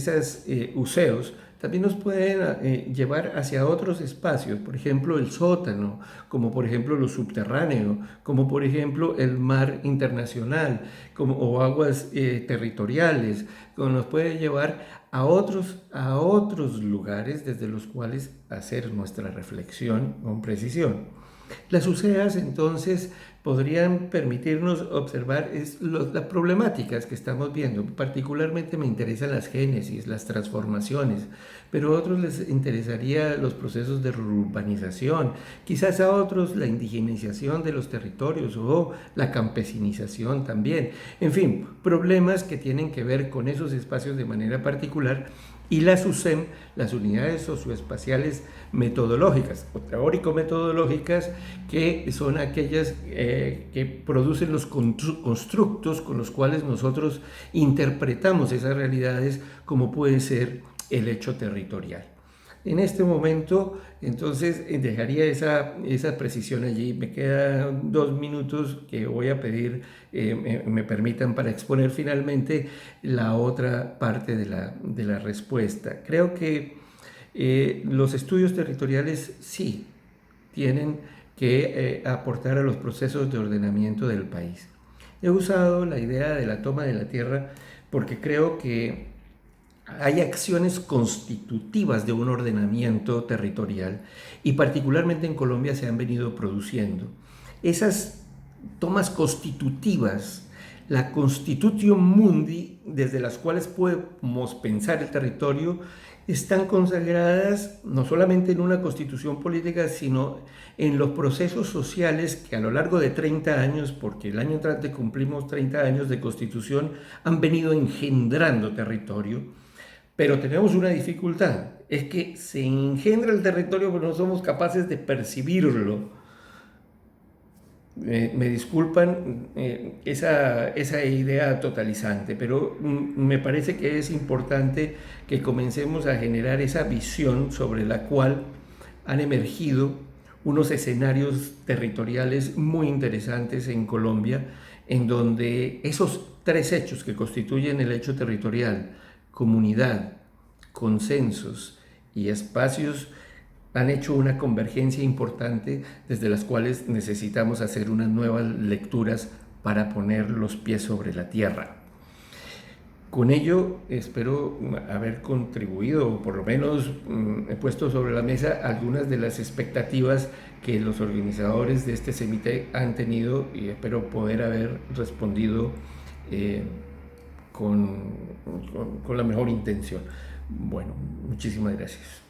UCEOs también nos pueden llevar hacia otros espacios, por ejemplo el sótano, como por ejemplo lo subterráneo, como por ejemplo el mar internacional, o aguas territoriales, como nos puede llevar a otros lugares desde los cuales hacer nuestra reflexión con precisión. Las UCEAs entonces podrían permitirnos observar las problemáticas que estamos viendo. Particularmente me interesan las génesis, las transformaciones, pero a otros les interesaría los procesos de reurbanización, quizás a otros la indigenización de los territorios o la campesinización también. En fin, problemas que tienen que ver con esos espacios de manera particular. Y las UCEM, las unidades socioespaciales metodológicas o teórico-metodológicas, que son aquellas que producen los constructos con los cuales nosotros interpretamos esas realidades, como puede ser el hecho territorial. En este momento, entonces, dejaría esa precisión allí. Me quedan 2 minutos que voy a pedir me permitan para exponer finalmente la otra parte de la respuesta. Creo que los estudios territoriales sí tienen que aportar a los procesos de ordenamiento del país. He usado la idea de la toma de la tierra porque creo que hay acciones constitutivas de un ordenamiento territorial, y particularmente en Colombia se han venido produciendo. Esas tomas constitutivas, la constitutio mundi, desde las cuales podemos pensar el territorio, están consagradas no solamente en una constitución política, sino en los procesos sociales que a lo largo de 30 años, porque el año entrante cumplimos 30 años de constitución, han venido engendrando territorio. Pero tenemos una dificultad, es que se engendra el territorio pero no somos capaces de percibirlo. Me disculpan esa idea totalizante, pero me parece que es importante que comencemos a generar esa visión sobre la cual han emergido unos escenarios territoriales muy interesantes en Colombia, en donde esos 3 hechos que constituyen el hecho territorial, comunidad, consensos y espacios han hecho una convergencia importante desde las cuales necesitamos hacer unas nuevas lecturas para poner los pies sobre la tierra. Con ello espero haber contribuido, o por lo menos he puesto sobre la mesa algunas de las expectativas que los organizadores de este CEMITEC han tenido, y espero poder haber respondido con la mejor intención. Bueno, muchísimas gracias.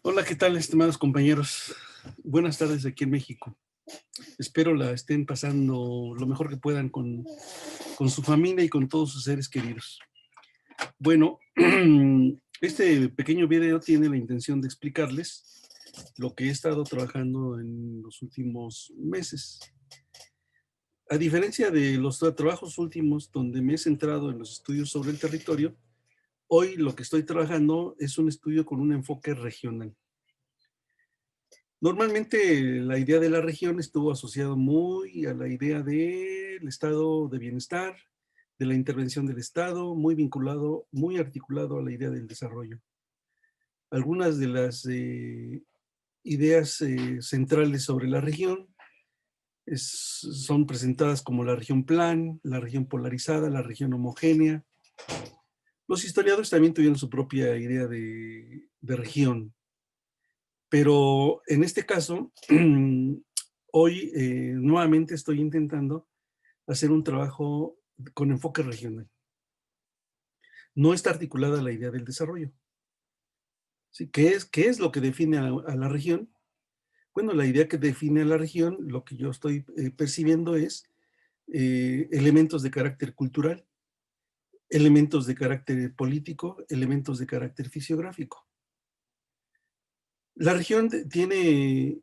Hola, ¿qué tal, estimados compañeros? Buenas tardes aquí en México. Espero la estén pasando lo mejor que puedan con su familia y con todos sus seres queridos. Bueno, este pequeño video tiene la intención de explicarles lo que he estado trabajando en los últimos meses. A diferencia de los trabajos últimos donde me he centrado en los estudios sobre el territorio, hoy lo que estoy trabajando es un estudio con un enfoque regional. Normalmente la idea de la región estuvo asociado muy a la idea del estado de bienestar, de la intervención del Estado, muy vinculado, muy articulado a la idea del desarrollo. Algunas de las ideas centrales sobre la región son presentadas como la región plan, la región polarizada, la región homogénea. Los historiadores también tuvieron su propia idea de región, pero en este caso, hoy nuevamente estoy intentando hacer un trabajo con enfoque regional. No está articulada la idea del desarrollo. ¿Sí? ¿Qué es lo que define a la región? Bueno, la idea que define a la región, lo que yo estoy percibiendo es elementos de carácter cultural, elementos de carácter político, elementos de carácter fisiográfico. La región tiene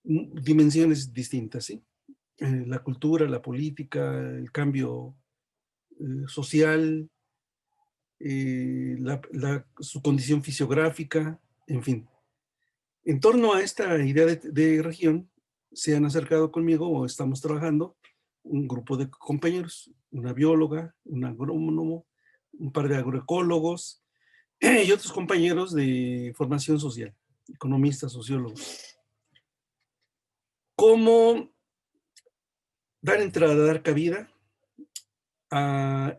dimensiones distintas, ¿sí? La cultura, la política, el cambio social, su condición fisiográfica, en fin. En torno a esta idea de región, se han acercado conmigo o estamos trabajando un grupo de compañeros, una bióloga, un agrónomo, un par de agroecólogos y otros compañeros de formación social, economistas, sociólogos. ¿Cómo dar entrada, dar cabida a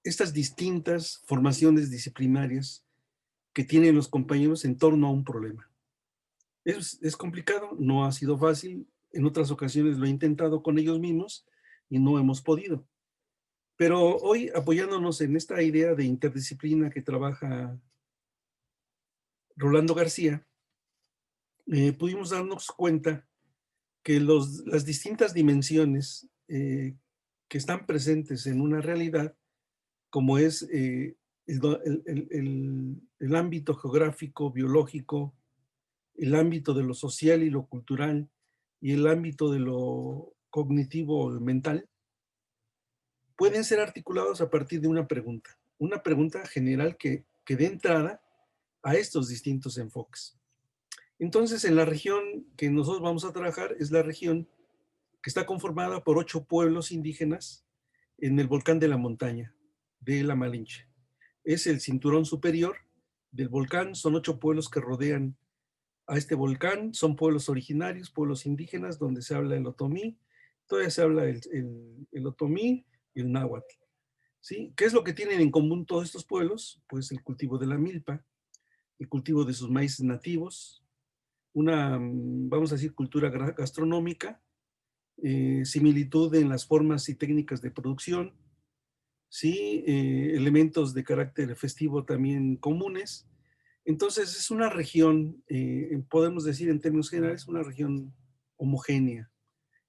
estas distintas formaciones disciplinarias que tienen los compañeros en torno a un problema? Es complicado, no ha sido fácil. En otras ocasiones lo he intentado con ellos mismos y no hemos podido. Pero hoy, apoyándonos en esta idea de interdisciplina que trabaja Rolando García, pudimos darnos cuenta que las distintas dimensiones que están presentes en una realidad, como es el ámbito geográfico, biológico, el ámbito de lo social y lo cultural, y el ámbito de lo cognitivo o mental, pueden ser articulados a partir de una pregunta general que dé entrada a estos distintos enfoques. Entonces, en la región que nosotros vamos a trabajar es la región que está conformada por 8 pueblos indígenas en el volcán de la montaña, de la Malinche. Es el cinturón superior del volcán, son 8 pueblos que rodean a este volcán, son pueblos originarios, pueblos indígenas, donde se habla el otomí, todavía se habla el otomí y el náhuatl. ¿Sí? ¿Qué es lo que tienen en común todos estos pueblos? Pues el cultivo de la milpa, el cultivo de sus maíces nativos, una, vamos a decir, cultura gastronómica, similitud en las formas y técnicas de producción, ¿sí? Elementos de carácter festivo también comunes. Entonces es una región, podemos decir en términos generales, una región homogénea,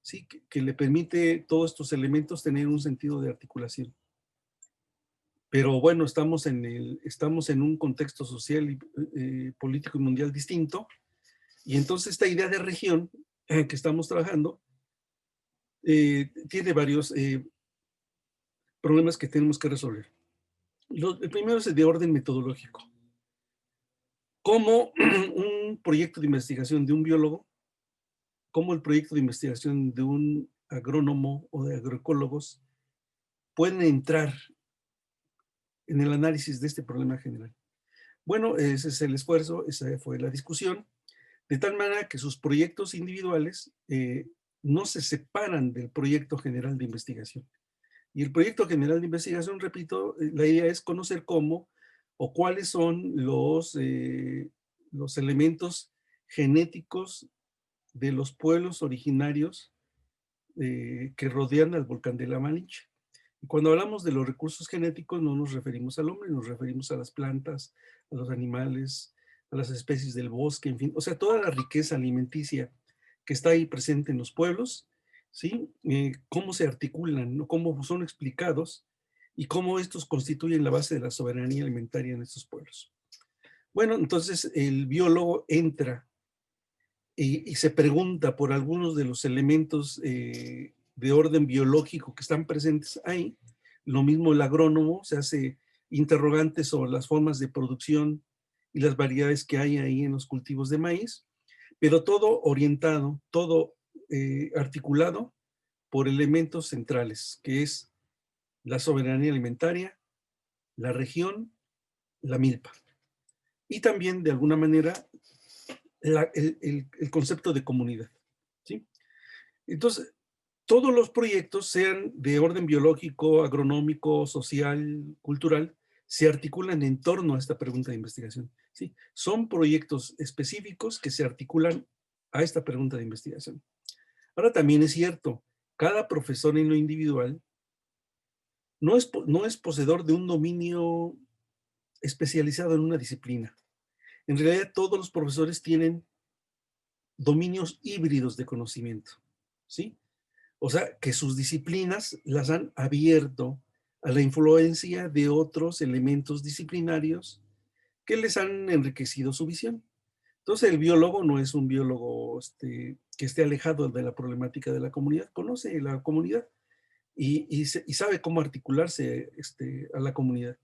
¿sí? Que le permite todos estos elementos tener un sentido de articulación. Pero bueno, estamos en un contexto social, político y mundial distinto, y entonces esta idea de región que estamos trabajando tiene varios problemas que tenemos que resolver. El primero es el de orden metodológico. ¿Cómo un proyecto de investigación de un biólogo, cómo el proyecto de investigación de un agrónomo o de agroecólogos pueden entrar en el análisis de este problema general? Bueno, ese es el esfuerzo, esa fue la discusión, de tal manera que sus proyectos individuales no se separan del proyecto general de investigación. Y el proyecto general de investigación, repito, la idea es conocer cómo o cuáles son los elementos genéticos de los pueblos originarios que rodean al volcán de la Malinche. Y cuando hablamos de los recursos genéticos no nos referimos al hombre, nos referimos a las plantas, a los animales, a las especies del bosque, en fin, o sea, toda la riqueza alimenticia que está ahí presente en los pueblos, ¿sí? Cómo se articulan, ¿no? Cómo son explicados y cómo estos constituyen la base de la soberanía alimentaria en estos pueblos. Bueno, entonces el biólogo entra y se pregunta por algunos de los elementos de orden biológico que están presentes ahí. Lo mismo el agrónomo se hace interrogantes sobre las formas de producción y las variedades que hay ahí en los cultivos de maíz, pero todo orientado, todo articulado por elementos centrales, que es la soberanía alimentaria, la región, la milpa. Y también, de alguna manera, el concepto de comunidad, ¿sí? Entonces, todos los proyectos, sean de orden biológico, agronómico, social, cultural, se articulan en torno a esta pregunta de investigación, ¿sí? Son proyectos específicos que se articulan a esta pregunta de investigación. Ahora, también es cierto, cada profesor en lo individual no es poseedor de un dominio especializado en una disciplina. En realidad, todos los profesores tienen dominios híbridos de conocimiento, ¿sí? O sea, que sus disciplinas las han abierto a la influencia de otros elementos disciplinarios que les han enriquecido su visión. Entonces, el biólogo no es un biólogo que esté alejado de la problemática de la comunidad, conoce la comunidad y sabe cómo articularse a la comunidad.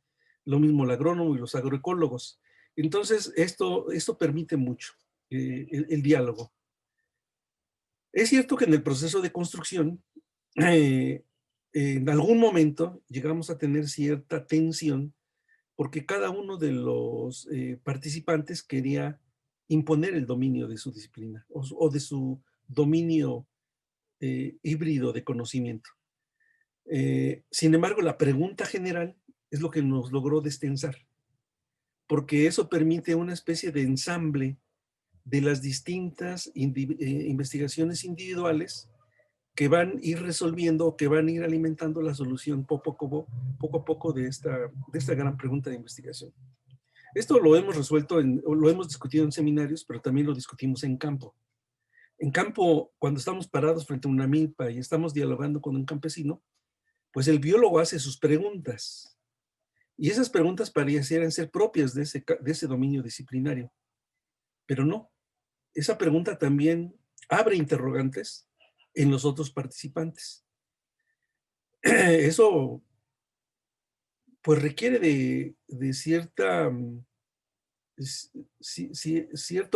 Lo mismo el agrónomo y los agroecólogos. Entonces, esto permite mucho el diálogo. Es cierto que en el proceso de construcción, en algún momento llegamos a tener cierta tensión porque cada uno de los participantes quería imponer el dominio de su disciplina o de su dominio híbrido de conocimiento. Sin embargo, la pregunta general es lo que nos logró destensar, porque eso permite una especie de ensamble de las distintas investigaciones individuales que van a ir resolviendo, que van a ir alimentando la solución poco a poco de esta gran pregunta de investigación. Esto lo hemos resuelto, lo hemos discutido en seminarios, pero también lo discutimos en campo. En campo, cuando estamos parados frente a una milpa y estamos dialogando con un campesino, pues el biólogo hace sus preguntas. Y esas preguntas parecieran ser propias de ese dominio disciplinario. Pero no. Esa pregunta también abre interrogantes en los otros participantes. Eso pues requiere de cierto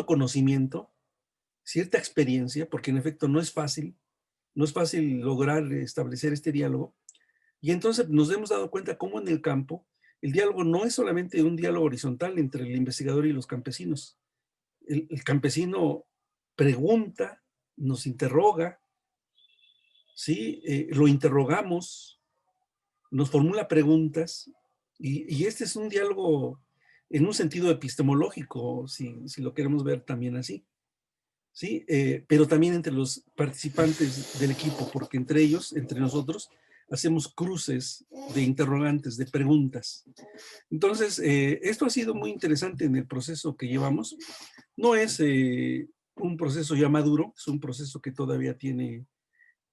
conocimiento, cierta experiencia, porque en efecto no es fácil lograr establecer este diálogo, Y entonces nos hemos dado cuenta cómo en el campo el diálogo no es solamente un diálogo horizontal entre el investigador y los campesinos. El campesino pregunta, nos interroga, ¿sí? Lo interrogamos, nos formula preguntas, y este es un diálogo en un sentido epistemológico, si lo queremos ver también así, ¿sí? Pero también entre los participantes del equipo, porque entre ellos, entre nosotros, hacemos cruces de interrogantes, de preguntas. Entonces, esto ha sido muy interesante en el proceso que llevamos. No es un proceso ya maduro, es un proceso que todavía tiene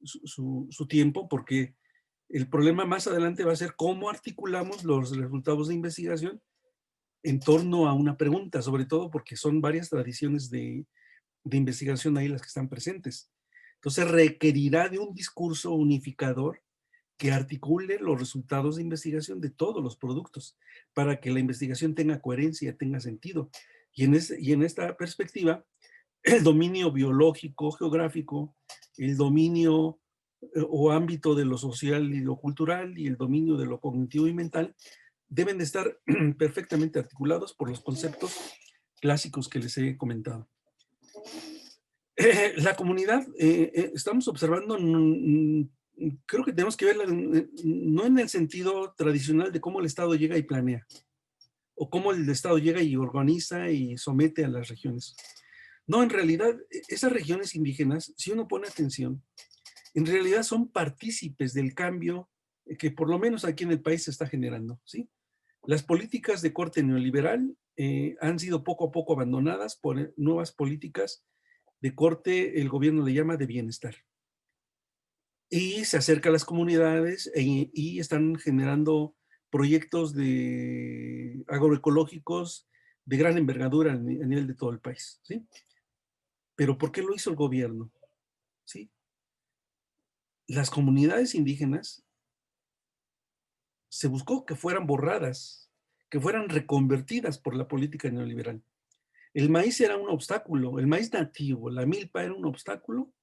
su tiempo, porque el problema más adelante va a ser cómo articulamos los resultados de investigación en torno a una pregunta, sobre todo porque son varias tradiciones de investigación ahí las que están presentes. Entonces requerirá de un discurso unificador que articule los resultados de investigación de todos los productos para que la investigación tenga coherencia, tenga sentido. Y en esta perspectiva, el dominio biológico, geográfico, el dominio o ámbito de lo social y lo cultural y el dominio de lo cognitivo y mental deben de estar perfectamente articulados por los conceptos clásicos que les he comentado. La comunidad, estamos observando, creo que tenemos que verla no en el sentido tradicional de cómo el Estado llega y planea, o cómo el Estado llega y organiza y somete a las regiones. No, en realidad, esas regiones indígenas, si uno pone atención, en realidad son partícipes del cambio que por lo menos aquí en el país se está generando, ¿sí? Las políticas de corte neoliberal han sido poco a poco abandonadas por nuevas políticas de corte, el gobierno le llama de bienestar. Y se acerca a las comunidades y están generando proyectos de agroecológicos de gran envergadura a nivel de todo el país, ¿sí? Pero ¿por qué lo hizo el gobierno? ¿Sí? Las comunidades indígenas se buscó que fueran borradas, que fueran reconvertidas por la política neoliberal. El maíz era un obstáculo, el maíz nativo, la milpa era un obstáculo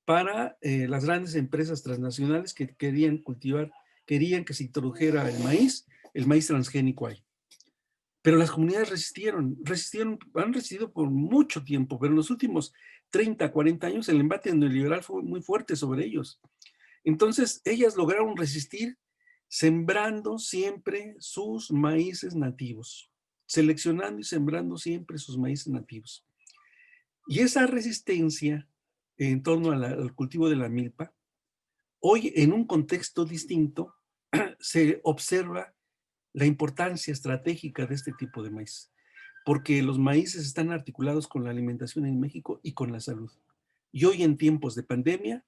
para las grandes empresas transnacionales que querían cultivar, querían que se introdujera el maíz transgénico ahí. Pero las comunidades resistieron, han resistido por mucho tiempo, pero en los últimos 30, 40 años el embate neoliberal fue muy fuerte sobre ellos. Entonces, ellas lograron resistir sembrando siempre sus maíces nativos, seleccionando y sembrando siempre sus maíces nativos. Y esa resistencia en torno al cultivo de la milpa, hoy en un contexto distinto, se observa la importancia estratégica de este tipo de maíz, porque los maíces están articulados con la alimentación en México y con la salud. Y hoy en tiempos de pandemia,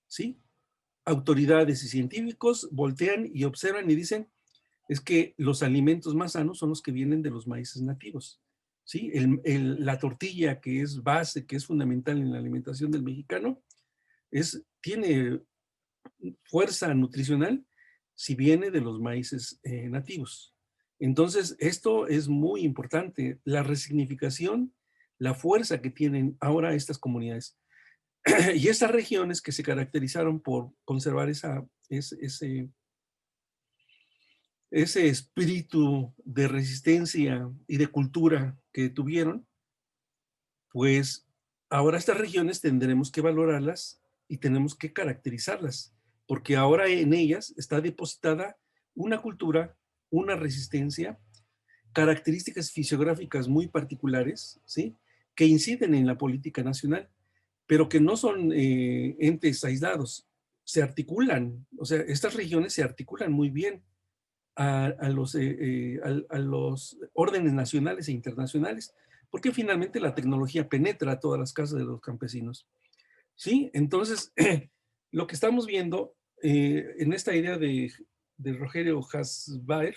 ¿sí? Autoridades y científicos voltean y observan y dicen, es que los alimentos más sanos son los que vienen de los maíces nativos. ¿Sí? La tortilla, que es base, que es fundamental en la alimentación del mexicano, tiene fuerza nutricional si viene de los maíces nativos. Entonces, esto es muy importante, la resignificación, la fuerza que tienen ahora estas comunidades. Y estas regiones que se caracterizaron por conservar ese espíritu de resistencia y de cultura que tuvieron, pues ahora estas regiones tendremos que valorarlas y tenemos que caracterizarlas, porque ahora en ellas está depositada una cultura, una resistencia, características fisiográficas muy particulares, ¿sí? Que inciden en la política nacional, pero que no son entes aislados, se articulan, o sea, estas regiones se articulan muy bien a los órdenes nacionales e internacionales, porque finalmente la tecnología penetra a todas las casas de los campesinos. ¿Sí? Entonces, lo que estamos viendo en esta idea de Rogerio Hasbair,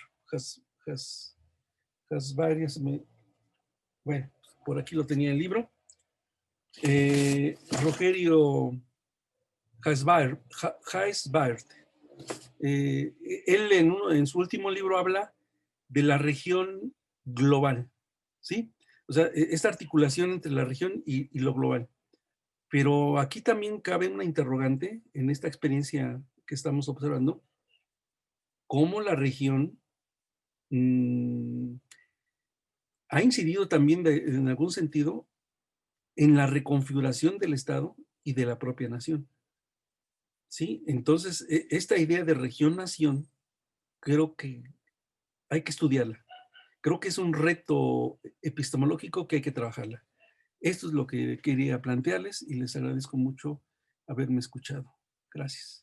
bueno, por aquí lo tenía el libro, Rogerio Hasbair, él en su último libro habla de la región global, ¿sí? O sea, esta articulación entre la región y lo global. Pero aquí también cabe una interrogante en esta experiencia que estamos observando, cómo la región ha incidido también en algún sentido en la reconfiguración del Estado y de la propia nación. ¿Sí? Entonces, esta idea de región-nación, creo que hay que estudiarla. Creo que es un reto epistemológico que hay que trabajarla. Esto es lo que quería plantearles y les agradezco mucho haberme escuchado. Gracias.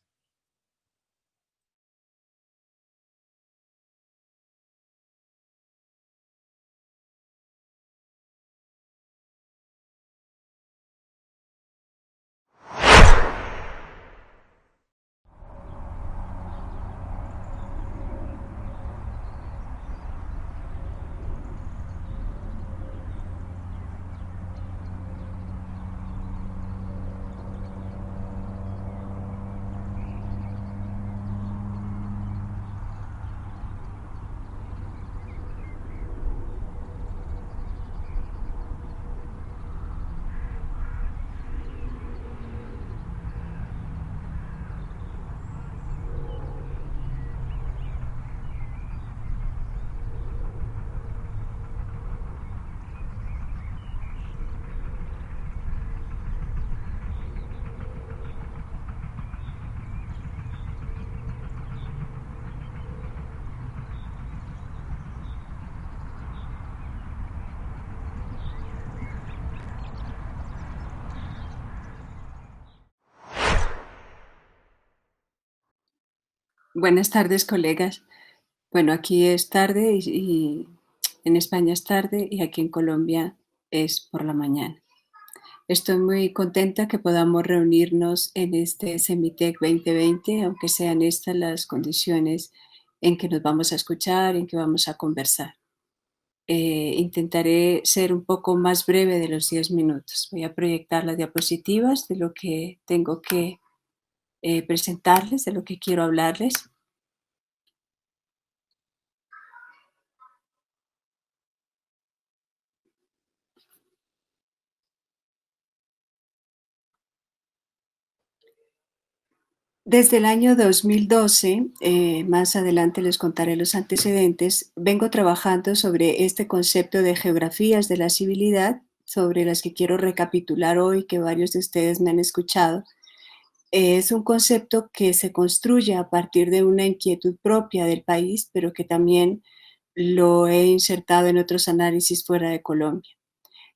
Buenas tardes, colegas. Bueno, aquí es tarde y en España es tarde y aquí en Colombia es por la mañana. Estoy muy contenta que podamos reunirnos en este Semitec 2020, aunque sean estas las condiciones en que nos vamos a escuchar, en que vamos a conversar. Intentaré ser un poco más breve de los 10 minutos. Voy a proyectar las diapositivas de lo que tengo que presentarles, de lo que quiero hablarles. Desde el año 2012, más adelante les contaré los antecedentes, vengo trabajando sobre este concepto de geografías de la civilidad, sobre las que quiero recapitular hoy, que varios de ustedes me han escuchado. Es un concepto que se construye a partir de una inquietud propia del país, pero que también lo he insertado en otros análisis fuera de Colombia.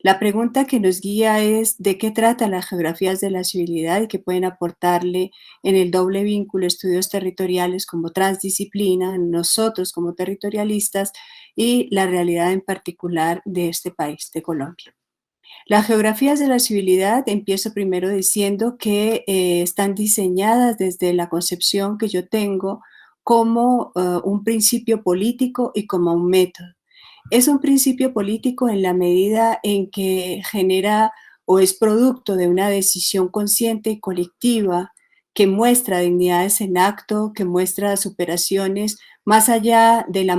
La pregunta que nos guía es de qué tratan las geografías de la civilidad y qué pueden aportarle en el doble vínculo estudios territoriales como transdisciplina, nosotros como territorialistas y la realidad en particular de este país, de Colombia. Las geografías de la civilidad, empiezo primero diciendo que están diseñadas desde la concepción que yo tengo como un principio político y como un método. Es un principio político en la medida en que genera o es producto de una decisión consciente y colectiva que muestra dignidades en acto, que muestra superaciones más allá de la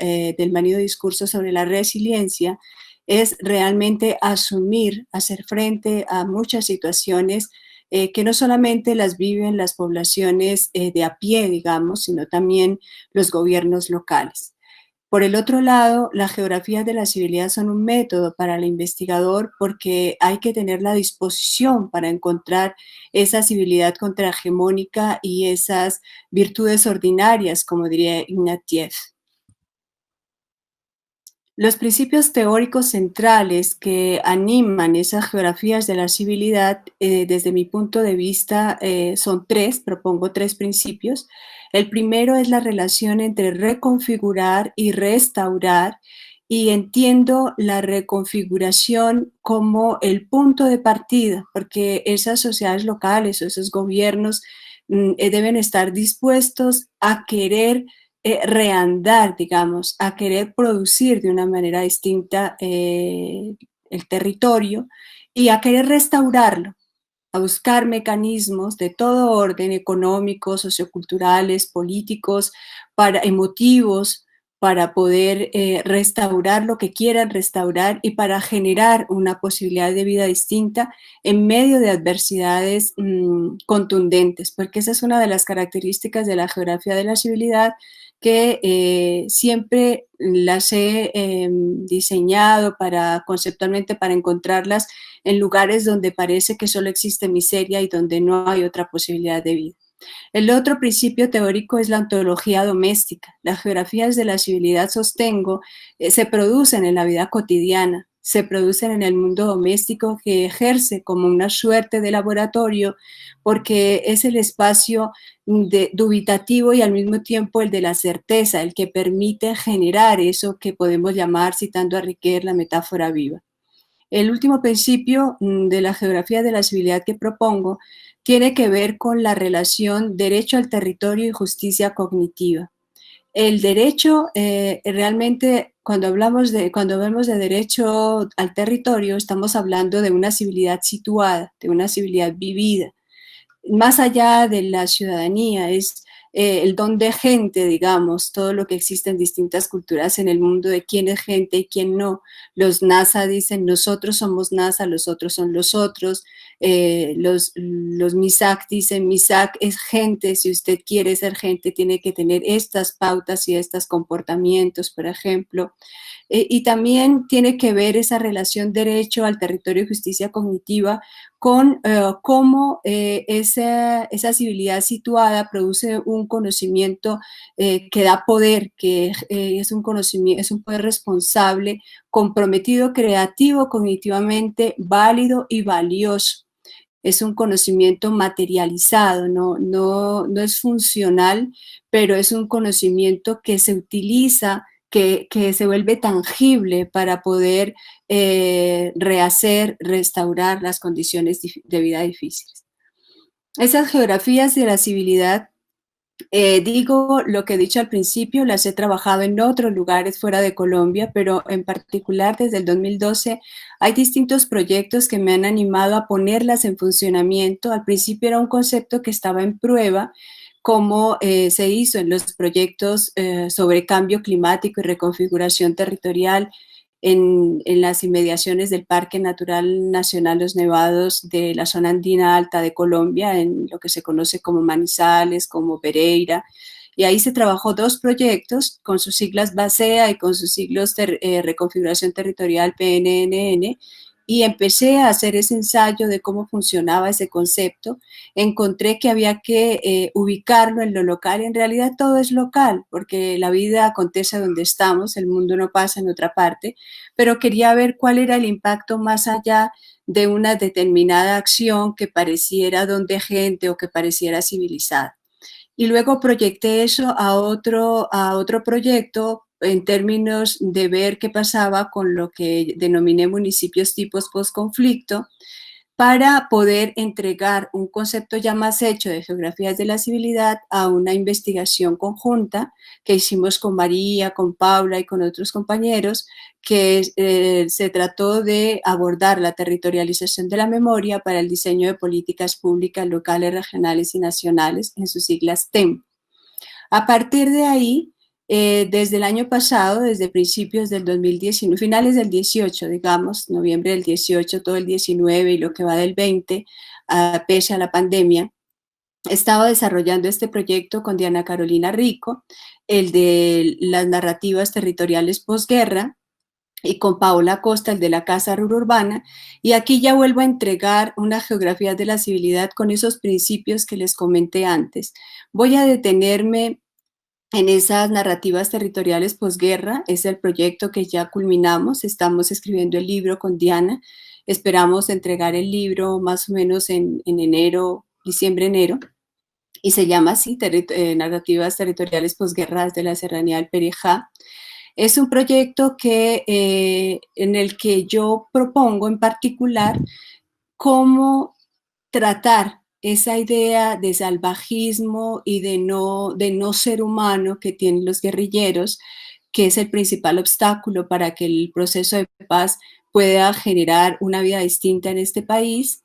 del manido discurso sobre la resiliencia, es realmente asumir, hacer frente a muchas situaciones que no solamente las viven las poblaciones de a pie, digamos, sino también los gobiernos locales. Por el otro lado, las geografías de la civilidad son un método para el investigador porque hay que tener la disposición para encontrar esa civilidad contrahegemónica y esas virtudes ordinarias, como diría Ignatieff. Los principios teóricos centrales que animan esas geografías de la civilidad, desde mi punto de vista, son tres, propongo tres principios. El primero es la relación entre reconfigurar y restaurar, y entiendo la reconfiguración como el punto de partida, porque esas sociedades locales o esos gobiernos deben estar dispuestos a querer reandar, digamos, a querer producir de una manera distinta el territorio y a querer restaurarlo, a buscar mecanismos de todo orden, económicos, socioculturales, políticos, emotivos, para poder restaurar lo que quieran restaurar y para generar una posibilidad de vida distinta en medio de adversidades contundentes, porque esa es una de las características de la geografía de la civilidad, que siempre las he diseñado conceptualmente para encontrarlas en lugares donde parece que solo existe miseria y donde no hay otra posibilidad de vida. El otro principio teórico es la ontología doméstica. Las geografías de la civilidad, sostengo, se producen en la vida cotidiana, se producen en el mundo doméstico, que ejerce como una suerte de laboratorio porque es el espacio dubitativo y al mismo tiempo el de la certeza, el que permite generar eso que podemos llamar, citando a Riquet, la metáfora viva. El último principio de la geografía de la civilidad que propongo tiene que ver con la relación derecho al territorio y justicia cognitiva. El derecho, realmente, cuando hablamos de derecho al territorio, estamos hablando de una civilidad situada, de una civilidad vivida. Más allá de la ciudadanía, es el don de gente, digamos, todo lo que existe en distintas culturas en el mundo, de quién es gente y quién no. Los NASA dicen, nosotros somos NASA, los otros son los otros. Los Misak dicen, Misak es gente, si usted quiere ser gente, tiene que tener estas pautas y estos comportamientos, por ejemplo. Y también tiene que ver esa relación derecho al territorio y justicia cognitiva con cómo esa civilidad situada produce un conocimiento que da poder, que es un conocimiento, es un poder responsable, comprometido, creativo, cognitivamente, válido y valioso. Es un conocimiento materializado, no es funcional, pero es un conocimiento que se utiliza, que se vuelve tangible para poder rehacer, restaurar las condiciones de vida difíciles. Esas geografías de la civilidad, digo lo que he dicho al principio, las he trabajado en otros lugares fuera de Colombia, pero en particular desde el 2012 hay distintos proyectos que me han animado a ponerlas en funcionamiento. Al principio era un concepto que estaba en prueba, como se hizo en los proyectos sobre cambio climático y reconfiguración territorial en las inmediaciones del Parque Natural Nacional Los Nevados de la zona andina alta de Colombia, en lo que se conoce como Manizales, como Pereira. Y ahí se trabajó 2 proyectos con sus siglas BASEA y con sus siglos Reconfiguración Territorial, PNNN, y empecé a hacer ese ensayo de cómo funcionaba ese concepto. Encontré que había que ubicarlo en lo local, y en realidad todo es local, porque la vida acontece donde estamos, el mundo no pasa en otra parte, pero quería ver cuál era el impacto más allá de una determinada acción que pareciera don de gente o que pareciera civilizada. Y luego proyecté eso a otro proyecto en términos de ver qué pasaba con lo que denominé municipios tipos post-conflicto, para poder entregar un concepto ya más hecho de geografías de la civilidad a una investigación conjunta que hicimos con María, con Paula y con otros compañeros, que se trató de abordar la territorialización de la memoria para el diseño de políticas públicas locales, regionales y nacionales, en sus siglas TEM. A partir de ahí, desde el año pasado, desde principios del 2019, finales del 18, digamos, noviembre del 18, todo el 19 y lo que va del 20, pese a la pandemia, he estado desarrollando este proyecto con Diana Carolina Rico, el de las narrativas territoriales posguerra, y con Paola Costa, el de la Casa Rururbana, y aquí ya vuelvo a entregar una geografía de la civilidad con esos principios que les comenté antes. Voy a detenerme en esas narrativas territoriales posguerra. Es el proyecto que ya culminamos, estamos escribiendo el libro con Diana, esperamos entregar el libro más o menos en enero, diciembre-enero, y se llama así, Narrativas Territoriales Posguerra de la Serranía del Perijá. Es un proyecto en el que yo propongo en particular cómo tratar esa idea de salvajismo y de no ser humano que tienen los guerrilleros, que es el principal obstáculo para que el proceso de paz pueda generar una vida distinta en este país,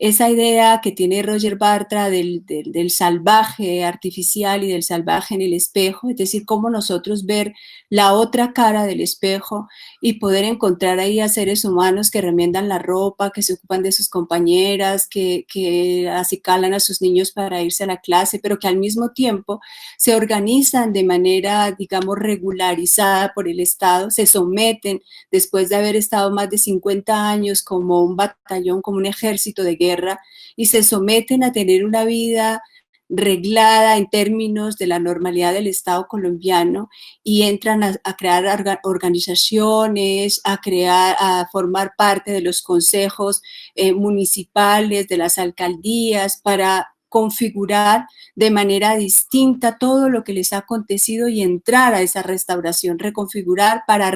esa idea que tiene Roger Bartra del salvaje artificial y del salvaje en el espejo, es decir, cómo nosotros ver la otra cara del espejo y poder encontrar ahí a seres humanos que remiendan la ropa, que se ocupan de sus compañeras, que acicalan a sus niños para irse a la clase, pero que al mismo tiempo se organizan de manera, digamos, regularizada por el Estado, se someten después de haber estado más de 50 años como un batallón, como un ejército de guerra, y se someten a tener una vida reglada en términos de la normalidad del Estado colombiano y entran a crear organizaciones, a formar parte de los consejos municipales, de las alcaldías, para configurar de manera distinta todo lo que les ha acontecido y entrar a esa restauración, reconfigurar para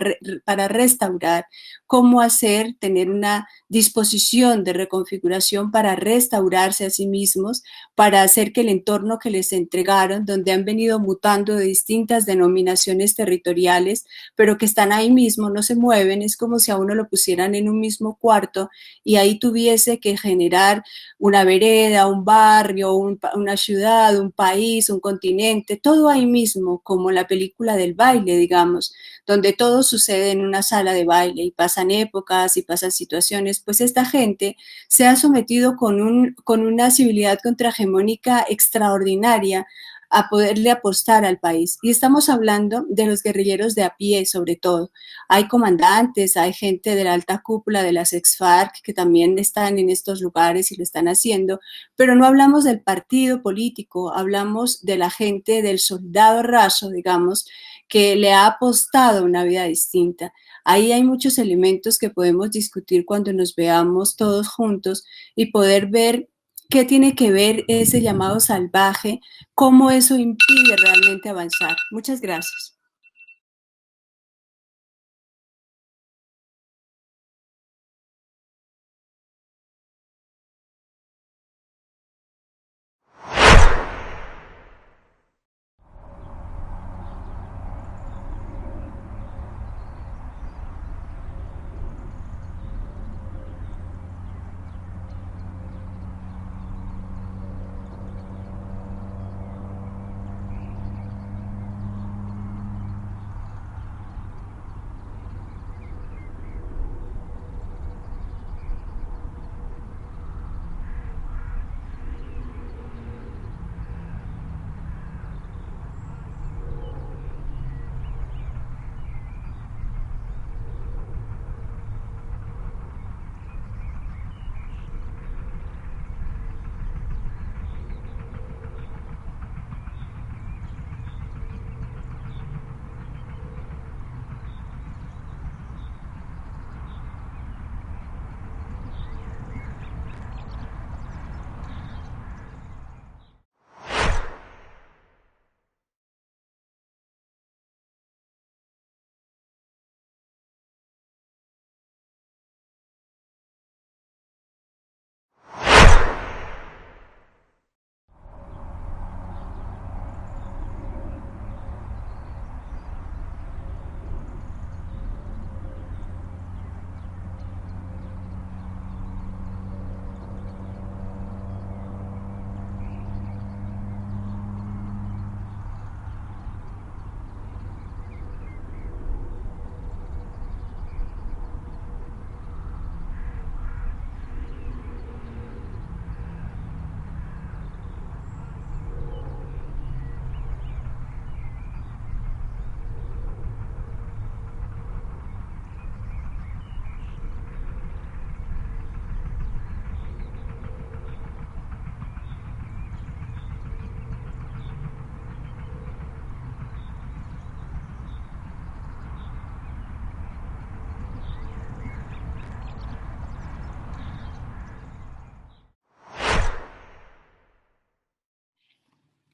restaurar, cómo hacer, tener una disposición de reconfiguración para restaurarse a sí mismos, para hacer que el entorno que les entregaron, donde han venido mutando de distintas denominaciones territoriales, pero que están ahí mismo, no se mueven, es como si a uno lo pusieran en un mismo cuarto y ahí tuviese que generar una vereda, un barrio, una ciudad, un país, un continente, todo ahí mismo, como la película del baile, digamos, donde todo sucede en una sala de baile y pasan épocas y pasan situaciones, pues esta gente se ha sometido con una civilidad contrahegemónica extraordinaria a poderle apostar al país. Y estamos hablando de los guerrilleros de a pie, sobre todo. Hay comandantes, hay gente de la alta cúpula de las ex-FARC que también están en estos lugares y lo están haciendo, pero no hablamos del partido político, hablamos de la gente, del soldado raso, digamos, que le ha apostado una vida distinta. Ahí hay muchos elementos que podemos discutir cuando nos veamos todos juntos y poder ver qué tiene que ver ese llamado salvaje, cómo eso impide realmente avanzar. Muchas gracias.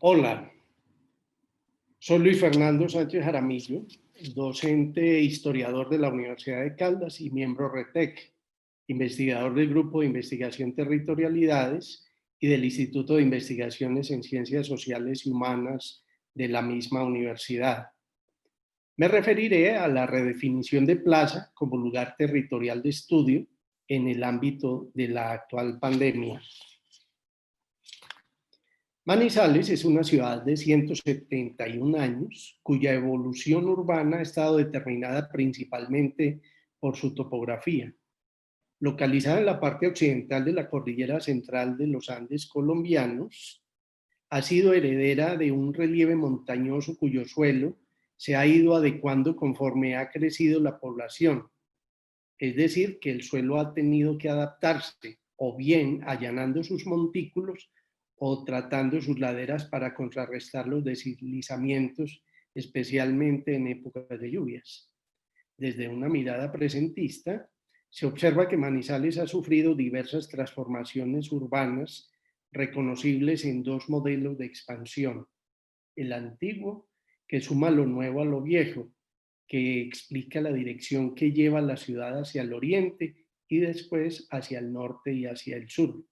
Hola, soy Luis Fernando Sánchez Jaramillo, docente e historiador de la Universidad de Caldas y miembro RETEC, investigador del Grupo de Investigación Territorialidades y del Instituto de Investigaciones en Ciencias Sociales y Humanas de la misma universidad. Me referiré a la redefinición de plaza como lugar territorial de estudio en el ámbito de la actual pandemia. Manizales es una ciudad de 171 años, cuya evolución urbana ha estado determinada principalmente por su topografía. Localizada en la parte occidental de la cordillera central de los Andes colombianos, ha sido heredera de un relieve montañoso cuyo suelo se ha ido adecuando conforme ha crecido la población. Es decir, que el suelo ha tenido que adaptarse, o bien allanando sus montículos, o tratando sus laderas para contrarrestar los deslizamientos, especialmente en épocas de lluvias. Desde una mirada presentista, se observa que Manizales ha sufrido diversas transformaciones urbanas reconocibles en dos modelos de expansión. El antiguo, que suma lo nuevo a lo viejo, que explica la dirección que lleva la ciudad hacia el oriente y después hacia el norte y hacia el sur.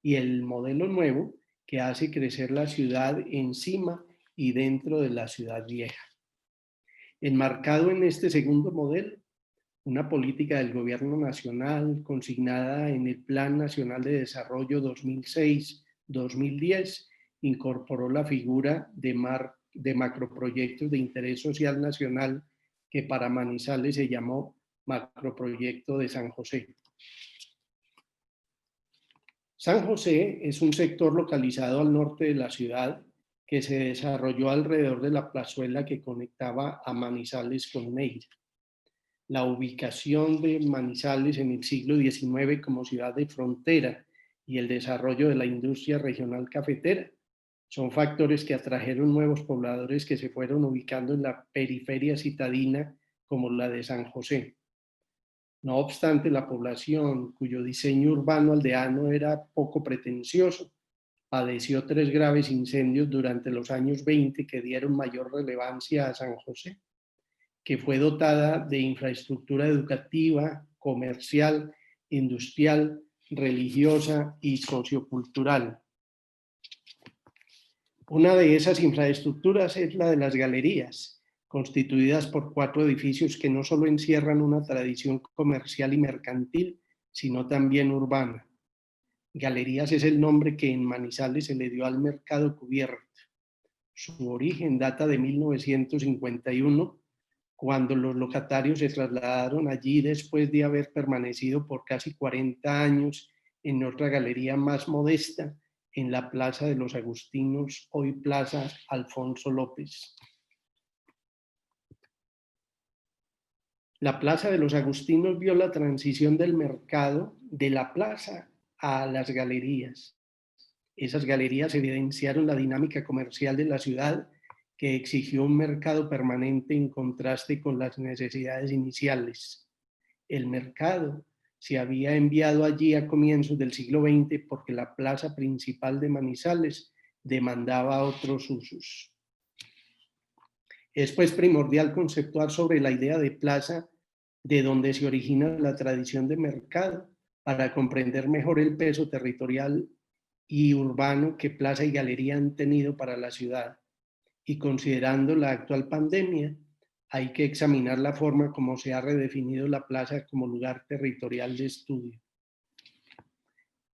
Y el modelo nuevo, que hace crecer la ciudad encima y dentro de la ciudad vieja. Enmarcado en este segundo modelo, una política del Gobierno Nacional consignada en el Plan Nacional de Desarrollo 2006-2010 incorporó la figura de macroproyectos de interés social nacional que para Manizales se llamó Macroproyecto de San José. San José es un sector localizado al norte de la ciudad que se desarrolló alrededor de la plazuela que conectaba a Manizales con Neira. La ubicación de Manizales en el siglo XIX como ciudad de frontera y el desarrollo de la industria regional cafetera son factores que atrajeron nuevos pobladores que se fueron ubicando en la periferia citadina como la de San José. No obstante, la población, cuyo diseño urbano aldeano era poco pretencioso, padeció 3 graves incendios durante los años 20 que dieron mayor relevancia a San José, que fue dotada de infraestructura educativa, comercial, industrial, religiosa y sociocultural. Una de esas infraestructuras es la de las galerías, constituidas por 4 edificios que no solo encierran una tradición comercial y mercantil, sino también urbana. Galerías es el nombre que en Manizales se le dio al mercado cubierto. Su origen data de 1951, cuando los locatarios se trasladaron allí después de haber permanecido por casi 40 años en otra galería más modesta, en la Plaza de los Agustinos, hoy Plaza Alfonso López. La Plaza de los Agustinos vio la transición del mercado de la plaza a las galerías. Esas galerías evidenciaron la dinámica comercial de la ciudad que exigió un mercado permanente en contraste con las necesidades iniciales. El mercado se había enviado allí a comienzos del siglo XX porque la plaza principal de Manizales demandaba otros usos. Es pues primordial conceptuar sobre la idea de plaza de donde se origina la tradición de mercado para comprender mejor el peso territorial y urbano que plaza y galería han tenido para la ciudad. Y considerando la actual pandemia, hay que examinar la forma como se ha redefinido la plaza como lugar territorial de estudio.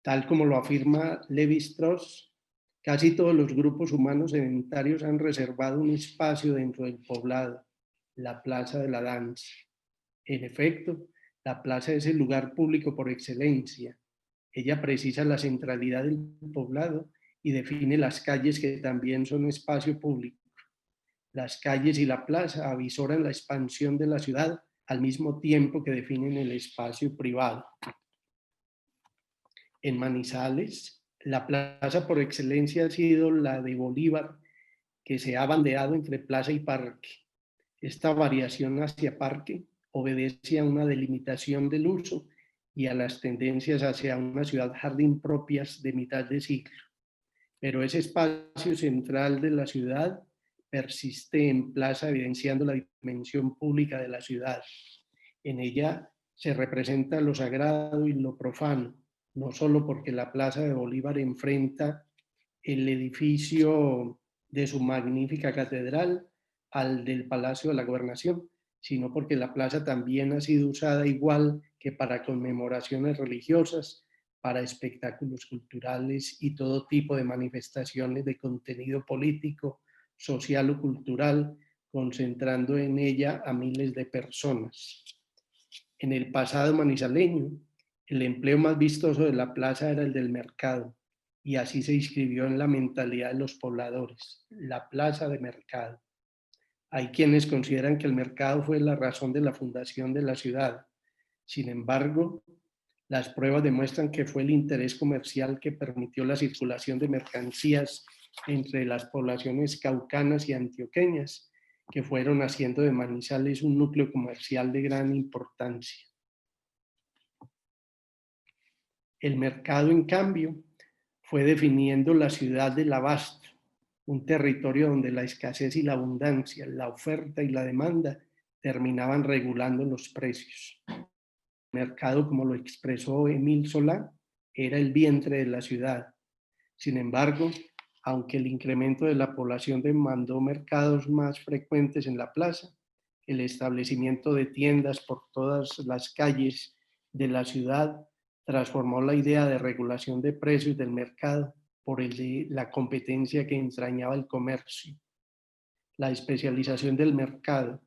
Tal como lo afirma Lévi-Strauss, casi todos los grupos humanos sedentarios han reservado un espacio dentro del poblado, la plaza de la danza. En efecto, la plaza es el lugar público por excelencia. Ella precisa la centralidad del poblado y define las calles que también son espacio público. Las calles y la plaza avisoran la expansión de la ciudad al mismo tiempo que definen el espacio privado. En Manizales, la plaza por excelencia ha sido la de Bolívar, que se ha bandeado entre plaza y parque. Esta variación hacia parque obedece a una delimitación del uso y a las tendencias hacia una ciudad jardín propias de mitad de siglo. Pero ese espacio central de la ciudad persiste en plaza, evidenciando la dimensión pública de la ciudad. En ella se representa lo sagrado y lo profano, no solo porque la Plaza de Bolívar enfrenta el edificio de su magnífica catedral al del Palacio de la Gobernación, sino porque la plaza también ha sido usada igual que que para conmemoraciones religiosas, para espectáculos culturales y todo tipo de manifestaciones de contenido político, social o cultural, concentrando en ella a miles de personas. En el pasado manizaleño, el empleo más vistoso de la plaza era el del mercado, y así se inscribió en la mentalidad de los pobladores, la plaza de mercado. Hay quienes consideran que el mercado fue la razón de la fundación de la ciudad. Sin embargo, las pruebas demuestran que fue el interés comercial que permitió la circulación de mercancías entre las poblaciones caucanas y antioqueñas, que fueron haciendo de Manizales un núcleo comercial de gran importancia. El mercado, en cambio, fue definiendo la ciudad del abasto, un territorio donde la escasez y la abundancia, la oferta y la demanda terminaban regulando los precios. El mercado, como lo expresó Émile Zola, era el vientre de la ciudad. Sin embargo, aunque el incremento de la población demandó mercados más frecuentes en la plaza, el establecimiento de tiendas por todas las calles de la ciudad transformó la idea de regulación de precios del mercado por el de la competencia que entrañaba el comercio. La especialización del mercado,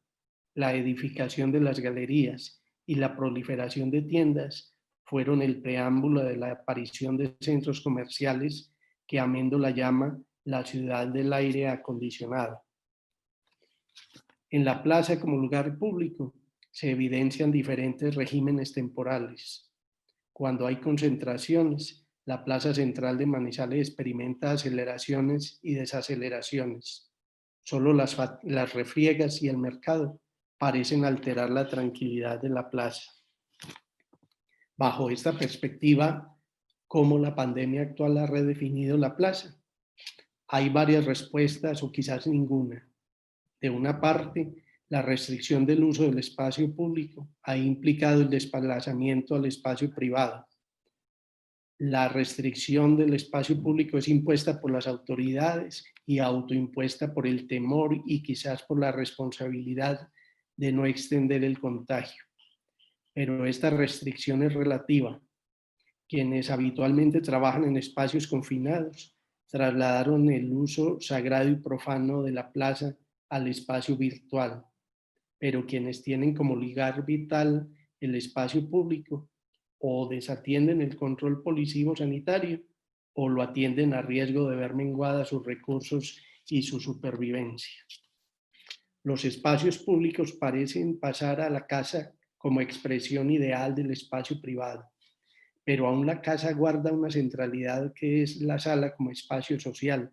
la edificación de las galerías y la proliferación de tiendas fueron el preámbulo de la aparición de centros comerciales que Amendola llama la ciudad del aire acondicionado. En la plaza como lugar público se evidencian diferentes regímenes temporales. Cuando hay concentraciones, la plaza central de Manizales experimenta aceleraciones y desaceleraciones. Solo las refriegas y el mercado parecen alterar la tranquilidad de la plaza. Bajo esta perspectiva, ¿cómo la pandemia actual ha redefinido la plaza? Hay varias respuestas o quizás ninguna. De una parte, la restricción del uso del espacio público ha implicado el desplazamiento al espacio privado. La restricción del espacio público es impuesta por las autoridades y autoimpuesta por el temor y quizás por la responsabilidad de no extender el contagio. Pero esta restricción es relativa. Quienes habitualmente trabajan en espacios confinados trasladaron el uso sagrado y profano de la plaza al espacio virtual, pero quienes tienen como lugar vital el espacio público o desatienden el control policivo sanitario o lo atienden a riesgo de ver menguadas sus recursos y su supervivencia. Los espacios públicos parecen pasar a la casa como expresión ideal del espacio privado, pero aún la casa guarda una centralidad que es la sala como espacio social,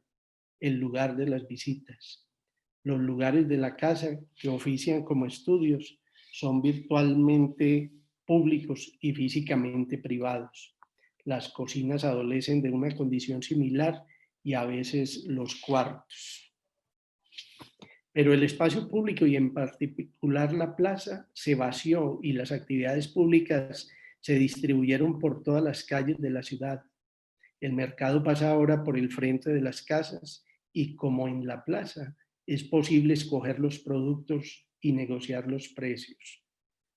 el lugar de las visitas. Los lugares de la casa que ofician como estudios son virtualmente públicos y físicamente privados. Las cocinas adolecen de una condición similar y a veces los cuartos. Pero el espacio público y en particular la plaza se vació y las actividades públicas se distribuyeron por todas las calles de la ciudad. El mercado pasa ahora por el frente de las casas y como en la plaza es posible escoger los productos y negociar los precios.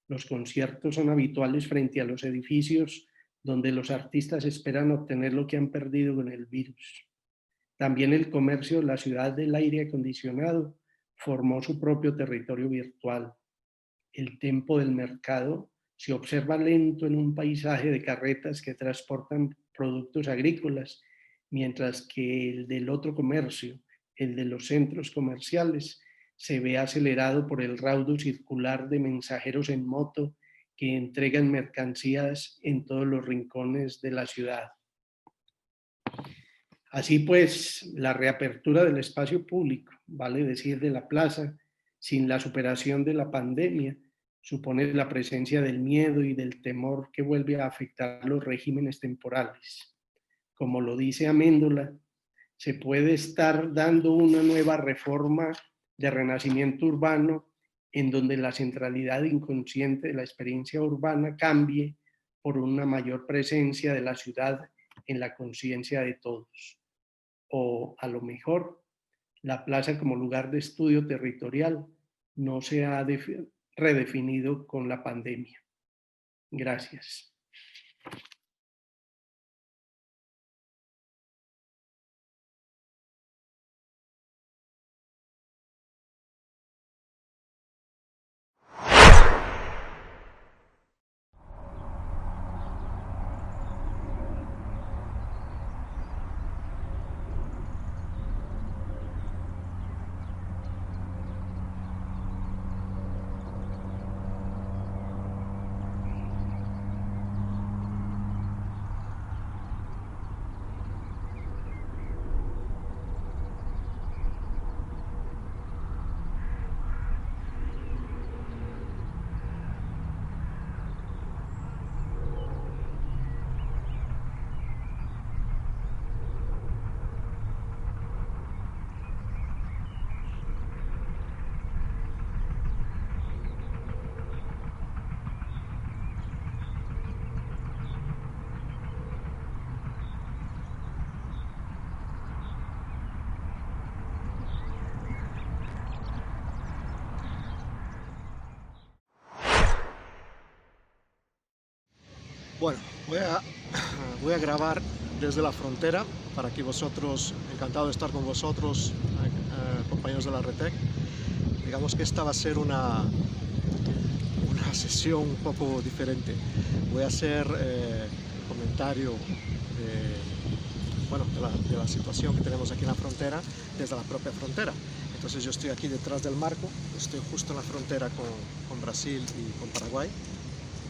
Los conciertos son habituales frente a los edificios donde los artistas esperan obtener lo que han perdido con el virus. También el comercio de la ciudad del aire acondicionado formó su propio territorio virtual. El tempo del mercado se observa lento en un paisaje de carretas que transportan productos agrícolas, mientras que el del otro comercio, el de los centros comerciales, se ve acelerado por el raudo circular de mensajeros en moto que entregan mercancías en todos los rincones de la ciudad. Así pues, la reapertura del espacio público, vale decir de la plaza, sin la superación de la pandemia, supone la presencia del miedo y del temor que vuelve a afectar los regímenes temporales. Como lo dice Amendola, se puede estar dando una nueva reforma de renacimiento urbano en donde la centralidad inconsciente de la experiencia urbana cambie por una mayor presencia de la ciudad en la conciencia de todos. O a lo mejor, la plaza como lugar de estudio territorial no se ha redefinido con la pandemia. Gracias. Bueno, voy a grabar desde la frontera para que vosotros, encantado de estar con vosotros, compañeros de la RETEC. Digamos que esta va a ser una sesión un poco diferente. Voy a hacer comentario de la situación que tenemos aquí en la frontera, desde la propia frontera. Entonces yo estoy aquí detrás del marco, estoy justo en la frontera con Brasil y con Paraguay.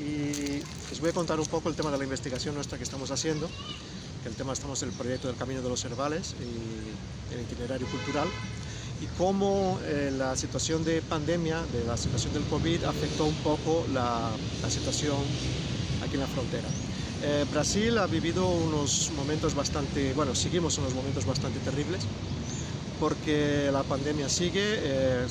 Y les voy a contar un poco el tema de la investigación nuestra que estamos haciendo, que estamos en el proyecto del Camino de los Herbales y el itinerario cultural, y cómo la situación de pandemia, de la situación del COVID, afectó un poco la situación aquí en la frontera. Brasil ha vivido unos momentos seguimos unos momentos bastante terribles, porque la pandemia sigue,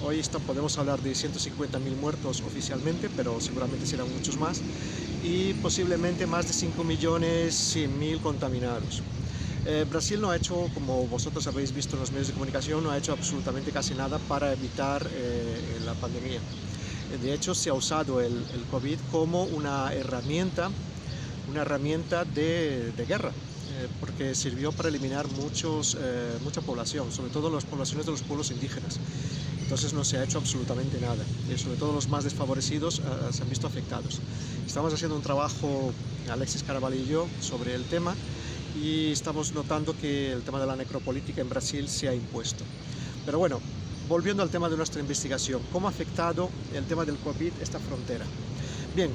hoy podemos hablar de 150.000 muertos oficialmente, pero seguramente serán muchos más, y posiblemente más de 5.100.000 contaminados. Brasil no ha hecho, como vosotros habéis visto en los medios de comunicación, no ha hecho absolutamente casi nada para evitar la pandemia. De hecho, se ha usado el COVID como una herramienta de guerra, porque sirvió para eliminar mucha población, sobre todo las poblaciones de los pueblos indígenas. Entonces no se ha hecho absolutamente nada, y sobre todo los más desfavorecidos se han visto afectados. Estamos haciendo un trabajo, Alexis Caraballo y yo, sobre el tema, y estamos notando que el tema de la necropolítica en Brasil se ha impuesto. Pero bueno, volviendo al tema de nuestra investigación, ¿cómo ha afectado el tema del COVID esta frontera? Bien,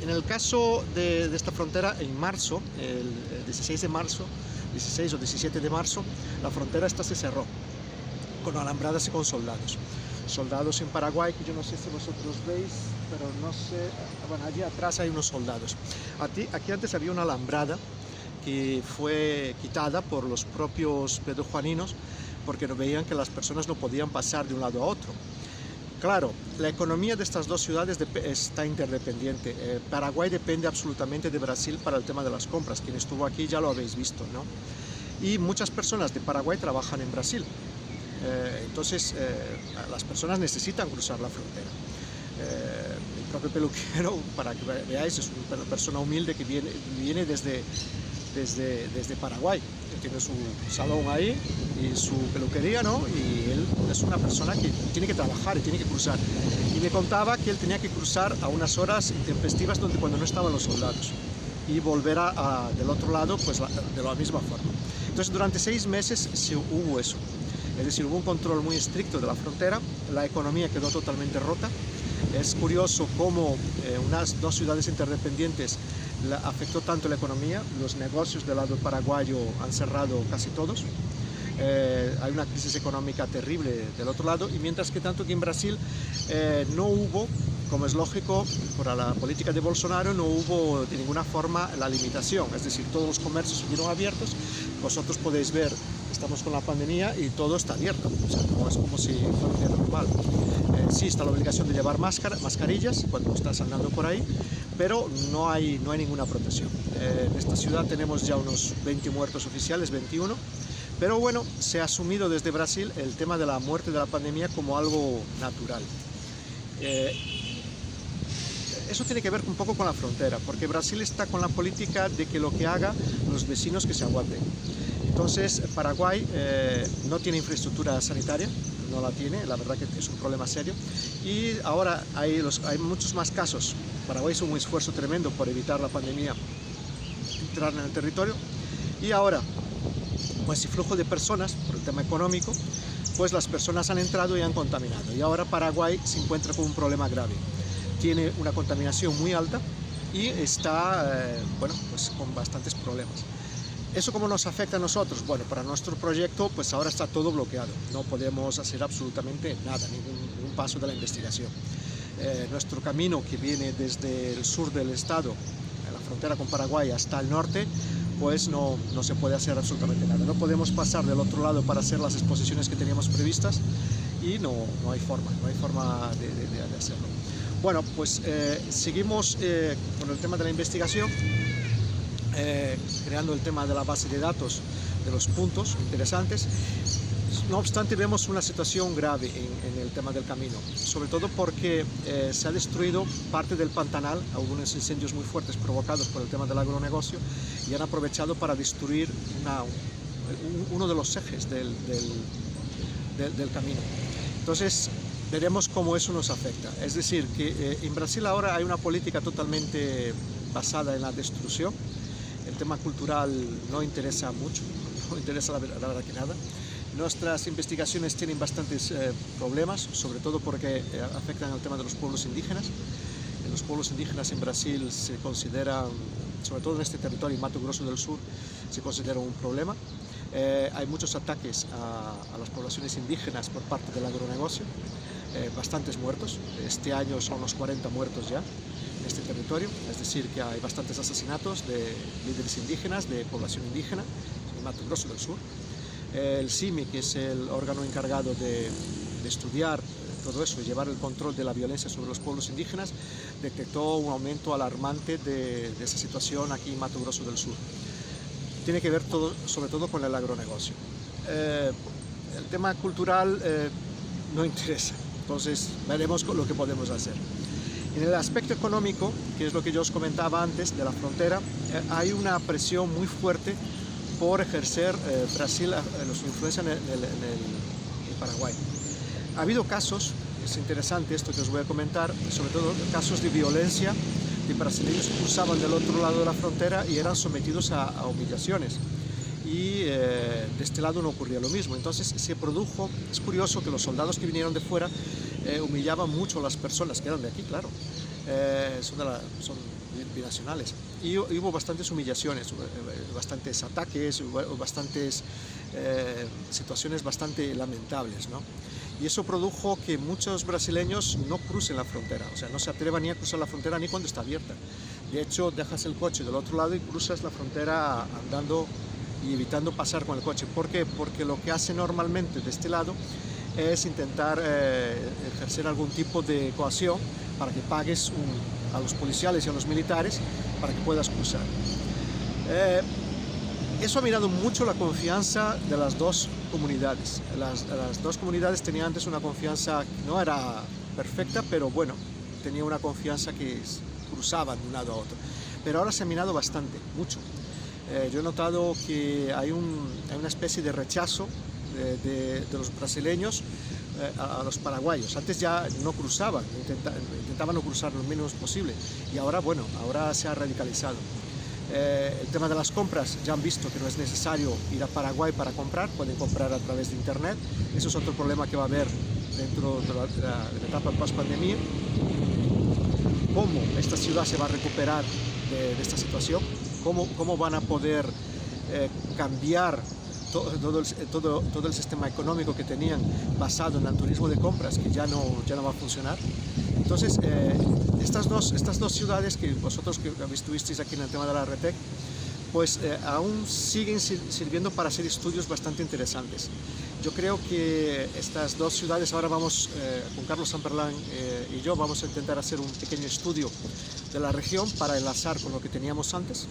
en el caso de esta frontera, en marzo, el 16 o 17 de marzo, la frontera esta se cerró, con alambradas y con soldados en Paraguay, que yo no sé si vosotros veis, pero no sé, bueno, allí atrás hay unos soldados. Aquí antes había una alambrada que fue quitada por los propios pedojuaninos, porque no veían que las personas no podían pasar de un lado a otro. Claro, la economía de estas dos ciudades está interdependiente. Paraguay depende absolutamente de Brasil para el tema de las compras. Quien estuvo aquí ya lo habéis visto, ¿no? Y muchas personas de Paraguay trabajan en Brasil. Entonces, las personas necesitan cruzar la frontera. El propio peluquero, para que veáis, es una persona humilde que viene desde Paraguay. Tiene su salón ahí y su peluquería, ¿no? Y él es una persona que tiene que trabajar y tiene que cruzar. Y me contaba que él tenía que cruzar a unas horas intempestivas cuando no estaban los soldados, y volver del otro lado pues de la misma forma. Entonces durante 6 meses hubo eso. Es decir, hubo un control muy estricto de la frontera, la economía quedó totalmente rota. Es curioso cómo unas dos ciudades interdependientes afectó tanto la economía. Los negocios del lado paraguayo han cerrado casi todos. Hay una crisis económica terrible del otro lado, y mientras que tanto que en Brasil no hubo, como es lógico, por la política de Bolsonaro, no hubo de ninguna forma la limitación. Es decir, todos los comercios siguieron abiertos. Vosotros podéis ver, estamos con la pandemia y todo está abierto, o sea, no es como si fuera un día normal. Sí está la obligación de llevar mascarillas cuando estás andando por ahí, pero no hay ninguna protección. En esta ciudad tenemos ya unos 20 muertos oficiales, 21, pero bueno, se ha asumido desde Brasil el tema de la muerte de la pandemia como algo natural. Eso tiene que ver un poco con la frontera, porque Brasil está con la política de que lo que haga los vecinos que se aguanten. Entonces, Paraguay no tiene infraestructura sanitaria, no la tiene, la verdad que es un problema serio. Y ahora hay muchos más casos. Paraguay hizo un esfuerzo tremendo por evitar la pandemia entrar en el territorio. Y ahora, pues el flujo de personas, por el tema económico, pues las personas han entrado y han contaminado. Y ahora Paraguay se encuentra con un problema grave. Tiene una contaminación muy alta y está, bueno, pues con bastantes problemas. ¿Eso cómo nos afecta a nosotros? Bueno, para nuestro proyecto, pues ahora está todo bloqueado. No podemos hacer absolutamente nada, ningún paso de la investigación. Nuestro camino que viene desde el sur del estado, a la frontera con Paraguay, hasta el norte, pues no se puede hacer absolutamente nada. No podemos pasar del otro lado para hacer las exposiciones que teníamos previstas y no hay forma de hacerlo. Bueno, pues seguimos con el tema de la investigación, creando el tema de la base de datos de los puntos interesantes. No obstante, vemos una situación grave en el tema del camino, sobre todo porque se ha destruido parte del pantanal, algunos incendios muy fuertes provocados por el tema del agronegocio, y han aprovechado para destruir uno de los ejes del camino. Entonces, veremos cómo eso nos afecta. Es decir, que en Brasil ahora hay una política totalmente basada en la destrucción. El tema cultural no interesa mucho, no interesa la verdad que nada. Nuestras investigaciones tienen bastantes problemas, sobre todo porque afectan al tema de los pueblos indígenas. Los pueblos indígenas en Brasil se consideran, sobre todo en este territorio, en Mato Grosso del Sur, se considera un problema. Hay muchos ataques a las poblaciones indígenas por parte del agronegocio, bastantes muertos. Este año son los 40 muertos ya en este territorio, es decir, que hay bastantes asesinatos de líderes indígenas, de población indígena en Mato Grosso del Sur. El CIMI, que es el órgano encargado de estudiar todo eso y llevar el control de la violencia sobre los pueblos indígenas, detectó un aumento alarmante de esa situación aquí en Mato Grosso del Sur. Tiene que ver sobre todo con el agronegocio. El tema cultural no interesa, entonces veremos lo que podemos hacer. En el aspecto económico, que es lo que yo os comentaba antes, de la frontera, hay una presión muy fuerte por ejercer Brasil su influencia en Paraguay. Ha habido casos, es interesante esto que os voy a comentar, sobre todo casos de violencia de brasileños que cruzaban del otro lado de la frontera y eran sometidos a humillaciones. Y de este lado no ocurría lo mismo. Entonces se produjo, es curioso que los soldados que vinieron de fuera humillaban mucho a las personas que eran de aquí, claro, son binacionales. Y hubo bastantes humillaciones, bastantes ataques, bastantes situaciones bastante lamentables, ¿no? Y eso produjo que muchos brasileños no crucen la frontera, o sea, no se atrevan ni a cruzar la frontera ni cuando está abierta. De hecho, dejas el coche del otro lado y cruzas la frontera andando y evitando pasar con el coche. ¿Por qué? Porque lo que hace normalmente de este lado es intentar ejercer algún tipo de coacción para que pagues a los policiales y a los militares para que puedas cruzar. Eso ha minado mucho la confianza de las dos comunidades. Las dos comunidades tenían antes una confianza que no era perfecta, pero bueno, tenía una confianza que cruzaban de un lado a otro. Pero ahora se ha minado bastante, mucho. Yo he notado que hay una especie de rechazo de los brasileños a los paraguayos. Antes ya no cruzaban, intentaban no cruzar lo menos posible y ahora, bueno, ahora se ha radicalizado. El tema de las compras, ya han visto que no es necesario ir a Paraguay para comprar, pueden comprar a través de internet. Eso es otro problema que va a haber dentro de la etapa post-pandemia. ¿Cómo esta ciudad se va a recuperar de esta situación? ¿Cómo van a poder cambiar todo el sistema económico que tenían basado en el turismo de compras, que ya no va a funcionar? Entonces, estas dos ciudades que vosotros que estuvisteis aquí en el tema de la RETEC, pues aún siguen sirviendo para hacer estudios bastante interesantes. Yo creo que estas dos ciudades, ahora vamos, con Carlos Samperlán y yo, vamos a intentar hacer un pequeño estudio de la región para enlazar con lo que teníamos antes.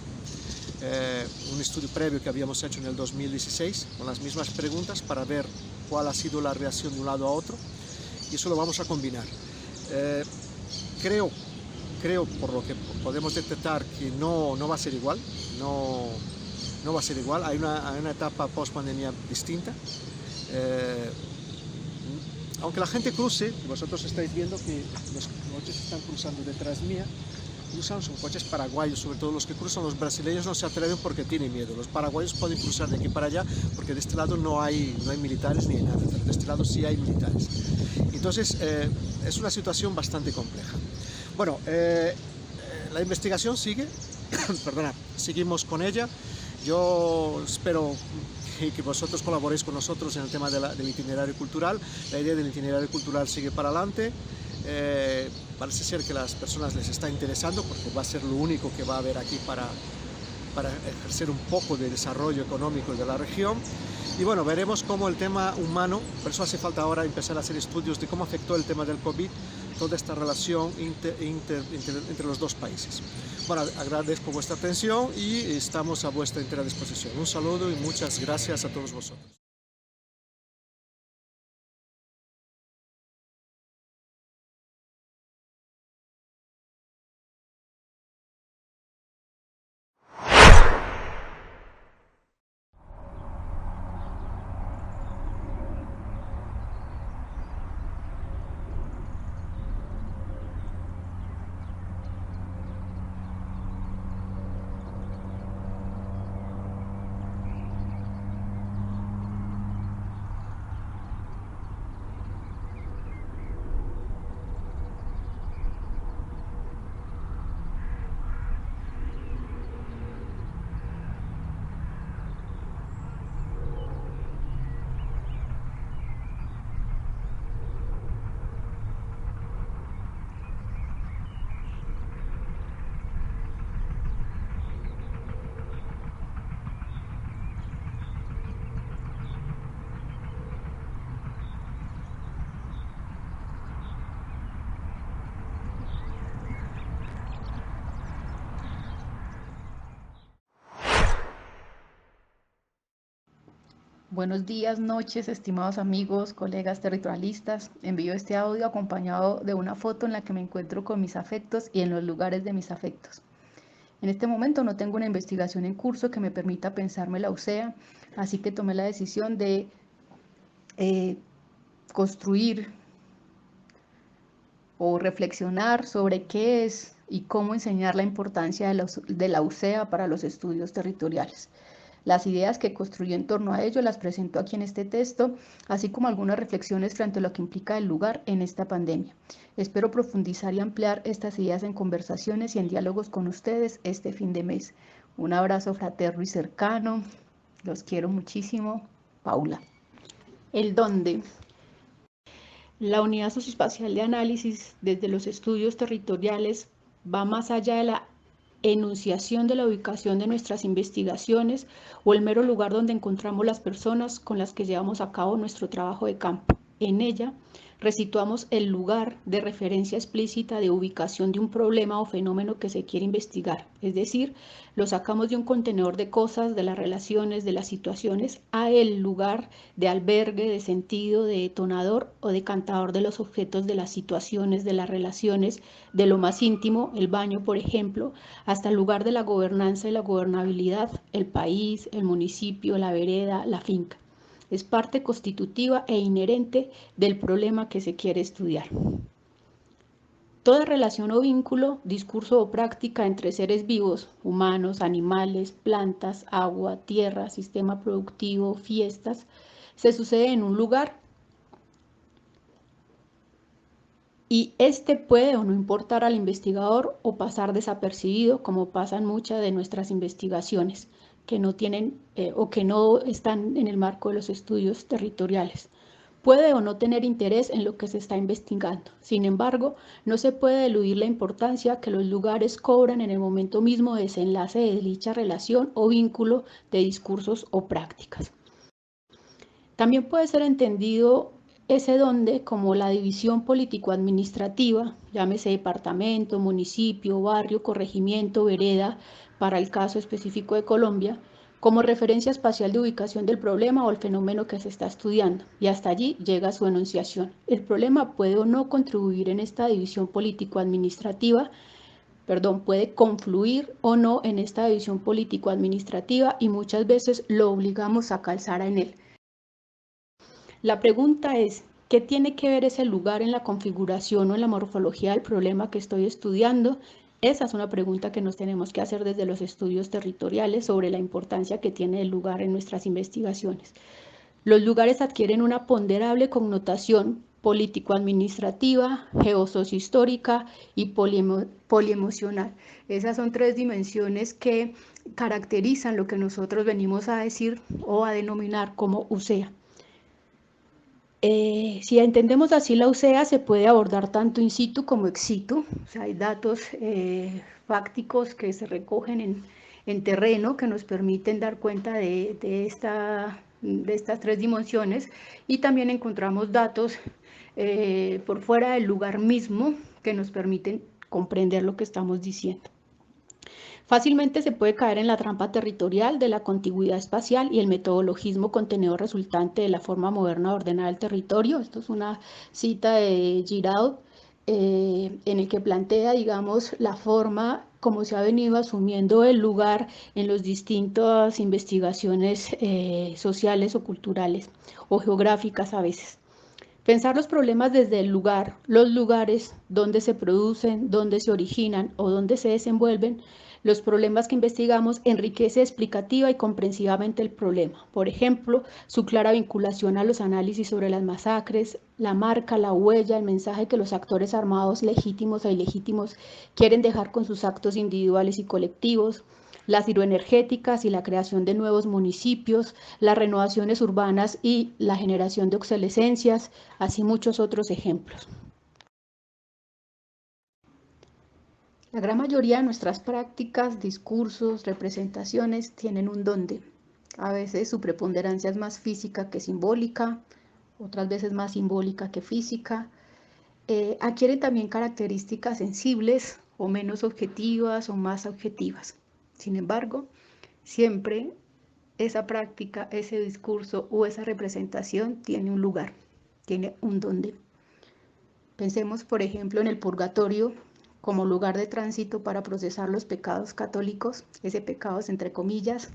Un estudio previo que habíamos hecho en el 2016 con las mismas preguntas para ver cuál ha sido la reacción de un lado a otro, y eso lo vamos a combinar. Creo creo, por lo que podemos detectar, que no va a ser igual, no va a ser igual. Hay una etapa post-pandemia distinta. Aunque la gente cruce, vosotros estáis viendo que los coches están cruzando detrás mía, son coches paraguayos, sobre todo los que cruzan. Los brasileños no se atreven porque tienen miedo. Los paraguayos pueden cruzar de aquí para allá porque de este lado no hay militares ni nada, de este lado sí hay militares. Entonces es una situación bastante compleja. Bueno, la investigación sigue, perdona, seguimos con ella. Yo espero que vosotros colaboréis con nosotros en el tema del itinerario cultural. La idea del itinerario cultural sigue para adelante. Parece ser que a las personas les está interesando porque va a ser lo único que va a haber aquí para ejercer un poco de desarrollo económico de la región. Y bueno, veremos cómo el tema humano, por eso hace falta ahora empezar a hacer estudios de cómo afectó el tema del COVID, toda esta relación entre los dos países. Bueno, agradezco vuestra atención y estamos a vuestra entera disposición. Un saludo y muchas gracias a todos vosotros. Buenos días, noches, estimados amigos, colegas territorialistas. Envío este audio acompañado de una foto en la que me encuentro con mis afectos y en los lugares de mis afectos. En este momento no tengo una investigación en curso que me permita pensarme la UCEA, así que tomé la decisión de construir o reflexionar sobre qué es y cómo enseñar la importancia de la UCEA para los estudios territoriales. Las ideas que construí en torno a ello las presento aquí en este texto, así como algunas reflexiones frente a lo que implica el lugar en esta pandemia. Espero profundizar y ampliar estas ideas en conversaciones y en diálogos con ustedes este fin de mes. Un abrazo fraterno y cercano. Los quiero muchísimo. Paula. El dónde. La unidad socioespacial de análisis desde los estudios territoriales va más allá de la enunciación de la ubicación de nuestras investigaciones o el mero lugar donde encontramos las personas con las que llevamos a cabo nuestro trabajo de campo. En ella resituamos el lugar de referencia explícita de ubicación de un problema o fenómeno que se quiere investigar, es decir, lo sacamos de un contenedor de cosas, de las relaciones, de las situaciones, a el lugar de albergue, de sentido, de detonador o decantador de los objetos, de las situaciones, de las relaciones, de lo más íntimo, el baño, por ejemplo, hasta el lugar de la gobernanza y la gobernabilidad, el país, el municipio, la vereda, la finca. Es parte constitutiva e inherente del problema que se quiere estudiar. Toda relación o vínculo, discurso o práctica entre seres vivos, humanos, animales, plantas, agua, tierra, sistema productivo, fiestas, se sucede en un lugar y este puede o no importar al investigador o pasar desapercibido, como pasan muchas de nuestras investigaciones que no tienen o que no están en el marco de los estudios territoriales. Puede o no tener interés en lo que se está investigando. Sin embargo, no se puede eludir la importancia que los lugares cobran en el momento mismo de desenlace de dicha relación o vínculo de discursos o prácticas. También puede ser entendido ese donde como la división político-administrativa, llámese departamento, municipio, barrio, corregimiento, vereda, para el caso específico de Colombia, como referencia espacial de ubicación del problema o el fenómeno que se está estudiando, y hasta allí llega su enunciación. El problema puede o no contribuir en esta división político-administrativa puede confluir o no en esta división político-administrativa y muchas veces lo obligamos a calzar en él. La pregunta es, ¿qué tiene que ver ese lugar en la configuración o en la morfología del problema que estoy estudiando? Esa es una pregunta que nos tenemos que hacer desde los estudios territoriales sobre la importancia que tiene el lugar en nuestras investigaciones. Los lugares adquieren una ponderable connotación político-administrativa, geosociohistórica y poliemocional. Esas son tres dimensiones que caracterizan lo que nosotros venimos a decir o a denominar como UCEA. Si entendemos así la UCEA, se puede abordar tanto in situ como ex situ. O sea, hay datos fácticos que se recogen en terreno que nos permiten dar cuenta de estas tres dimensiones, y también encontramos datos por fuera del lugar mismo que nos permiten comprender lo que estamos diciendo. Fácilmente se puede caer en la trampa territorial de la contigüidad espacial y el metodologismo contenedor resultante de la forma moderna de ordenar el territorio. Esto es una cita de Giraud, en el que plantea, digamos, la forma como se ha venido asumiendo el lugar en las distintas investigaciones sociales o culturales o geográficas a veces. Pensar los problemas desde el lugar, los lugares donde se producen, donde se originan o donde se desenvuelven, los problemas que investigamos enriquece explicativa y comprensivamente el problema. Por ejemplo, su clara vinculación a los análisis sobre las masacres, la marca, la huella, el mensaje que los actores armados legítimos e ilegítimos quieren dejar con sus actos individuales y colectivos, las hidroenergéticas y la creación de nuevos municipios, las renovaciones urbanas y la generación de obsolescencias, así muchos otros ejemplos. La gran mayoría de nuestras prácticas, discursos, representaciones tienen un dónde. A veces su preponderancia es más física que simbólica, otras veces más simbólica que física. Adquieren también características sensibles o menos objetivas o más objetivas. Sin embargo, siempre esa práctica, ese discurso o esa representación tiene un lugar, tiene un dónde. Pensemos, por ejemplo, en el purgatorio como lugar de tránsito para procesar los pecados católicos, ese pecados entre comillas.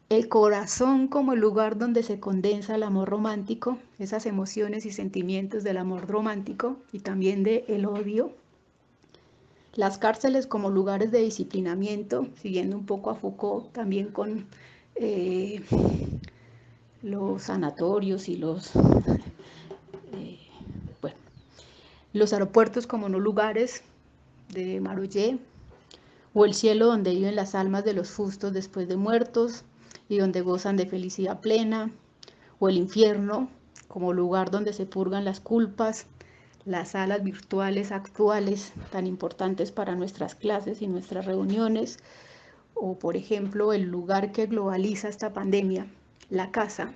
El corazón como el lugar donde se condensa el amor romántico, esas emociones y sentimientos del amor romántico y también del odio. Las cárceles como lugares de disciplinamiento, siguiendo un poco a Foucault, también con los sanatorios y los aeropuertos como no lugares de Marollé, o el cielo donde viven las almas de los justos después de muertos y donde gozan de felicidad plena, o el infierno como lugar donde se purgan las culpas, las salas virtuales actuales tan importantes para nuestras clases y nuestras reuniones, o por ejemplo el lugar que globaliza esta pandemia, la casa,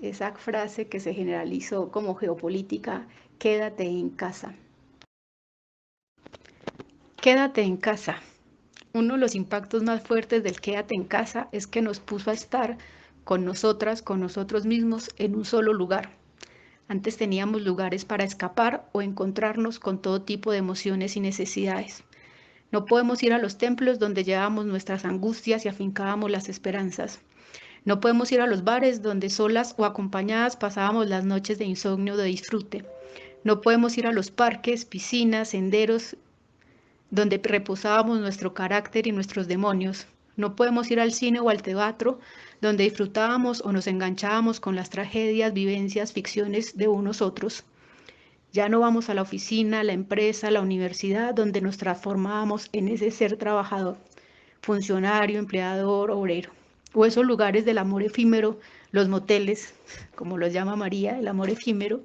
esa frase que se generalizó como geopolítica, quédate en casa. Quédate en casa. Uno de los impactos más fuertes del quédate en casa es que nos puso a estar con nosotras, con nosotros mismos en un solo lugar. Antes teníamos lugares para escapar o encontrarnos con todo tipo de emociones y necesidades. No podemos ir a los templos donde llevábamos nuestras angustias y afincábamos las esperanzas. No podemos ir a los bares donde solas o acompañadas pasábamos las noches de insomnio de disfrute. No podemos ir a los parques, piscinas, senderos donde reposábamos nuestro carácter y nuestros demonios. No podemos ir al cine o al teatro donde disfrutábamos o nos enganchábamos con las tragedias, vivencias, ficciones de unos otros. Ya no vamos a la oficina, la empresa, la universidad, donde nos transformábamos en ese ser trabajador, funcionario, empleador, obrero. O esos lugares del amor efímero, los moteles, como los llama María, el amor efímero,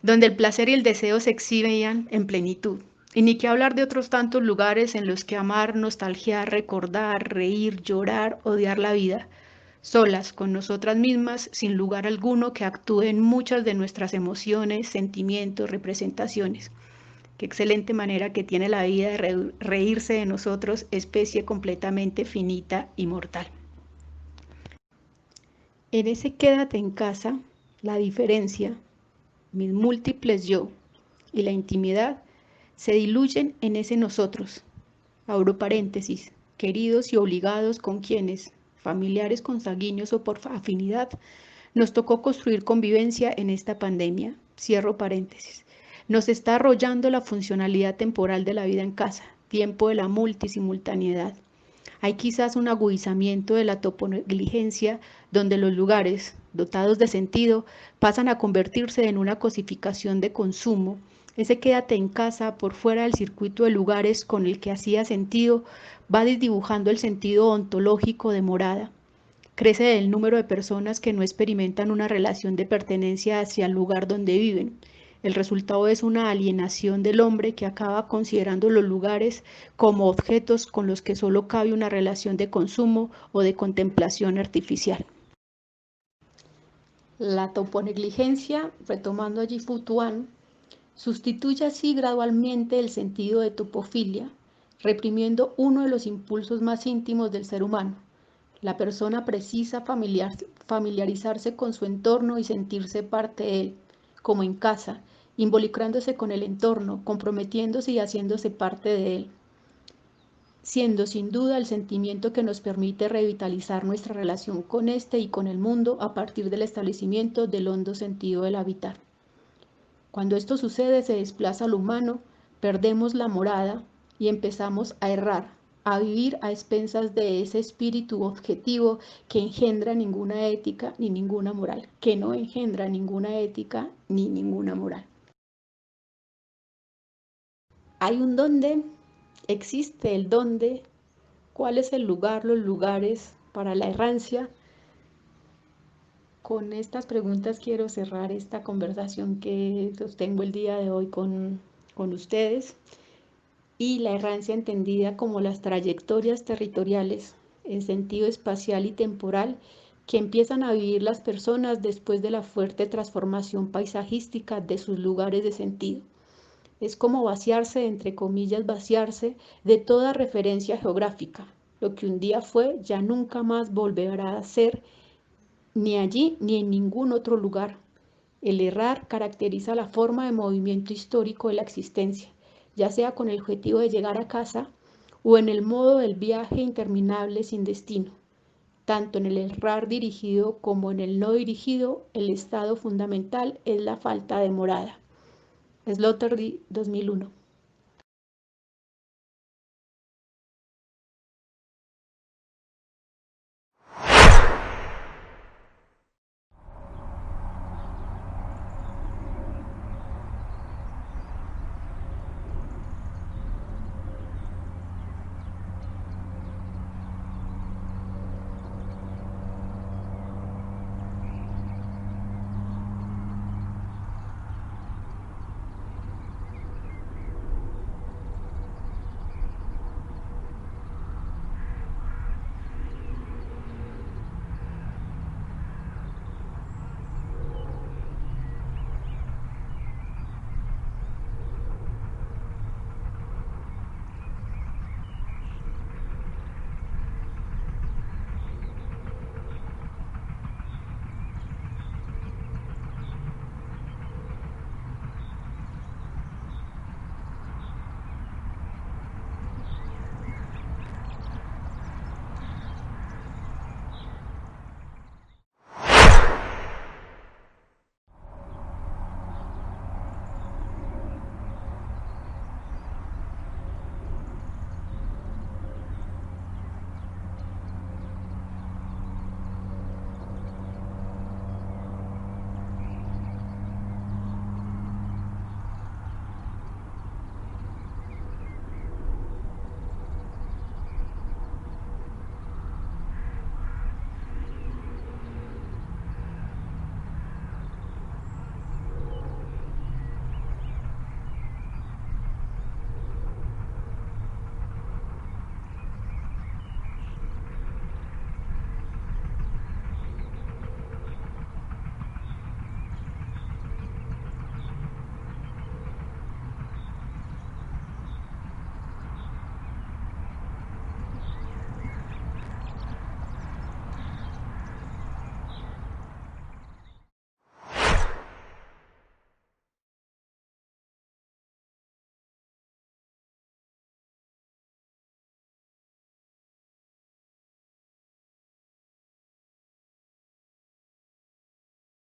donde el placer y el deseo se exhibían en plenitud. Y ni que hablar de otros tantos lugares en los que amar, nostalgiar, recordar, reír, llorar, odiar la vida, solas con nosotras mismas, sin lugar alguno que actúen muchas de nuestras emociones, sentimientos, representaciones. Qué excelente manera que tiene la vida de reírse de nosotros, especie completamente finita y mortal. En ese quédate en casa, la diferencia, mis múltiples yo y la intimidad se diluyen en ese nosotros, abro paréntesis, queridos y obligados con quienes, familiares consanguíneos o por afinidad, nos tocó construir convivencia en esta pandemia, cierro paréntesis. Nos está arrollando la funcionalidad temporal de la vida en casa, tiempo de la multisimultaneidad. Hay quizás un agudizamiento de la toponegligencia donde los lugares, dotados de sentido, pasan a convertirse en una cosificación de consumo. Ese quédate en casa por fuera del circuito de lugares con el que hacía sentido va desdibujando el sentido ontológico de morada. Crece el número de personas que no experimentan una relación de pertenencia hacia el lugar donde viven. El resultado es una alienación del hombre que acaba considerando los lugares como objetos con los que solo cabe una relación de consumo o de contemplación artificial. La toponegligencia, retomando allí Futuán, sustituye así gradualmente el sentido de topofilia, reprimiendo uno de los impulsos más íntimos del ser humano. La persona precisa familiarizarse con su entorno y sentirse parte de él, como en casa, involucrándose con el entorno, comprometiéndose y haciéndose parte de él, siendo sin duda el sentimiento que nos permite revitalizar nuestra relación con este y con el mundo a partir del establecimiento del hondo sentido del habitar. Cuando esto sucede, se desplaza al humano, perdemos la morada y empezamos a errar, a vivir a expensas de ese espíritu objetivo que engendra ninguna ética ni ninguna moral, que no engendra ninguna ética ni ninguna moral. Hay un dónde, existe el dónde, cuál es el lugar, los lugares para la errancia. Con estas preguntas quiero cerrar esta conversación que sostengo el día de hoy con ustedes. Y la errancia entendida como las trayectorias territoriales en sentido espacial y temporal que empiezan a vivir las personas después de la fuerte transformación paisajística de sus lugares de sentido. Es como vaciarse, entre comillas, vaciarse de toda referencia geográfica. Lo que un día fue ya nunca más volverá a ser ni allí ni en ningún otro lugar. El errar caracteriza la forma de movimiento histórico de la existencia, ya sea con el objetivo de llegar a casa o en el modo del viaje interminable sin destino. Tanto en el errar dirigido como en el no dirigido, el estado fundamental es la falta de morada. Sloterdijk, 2001.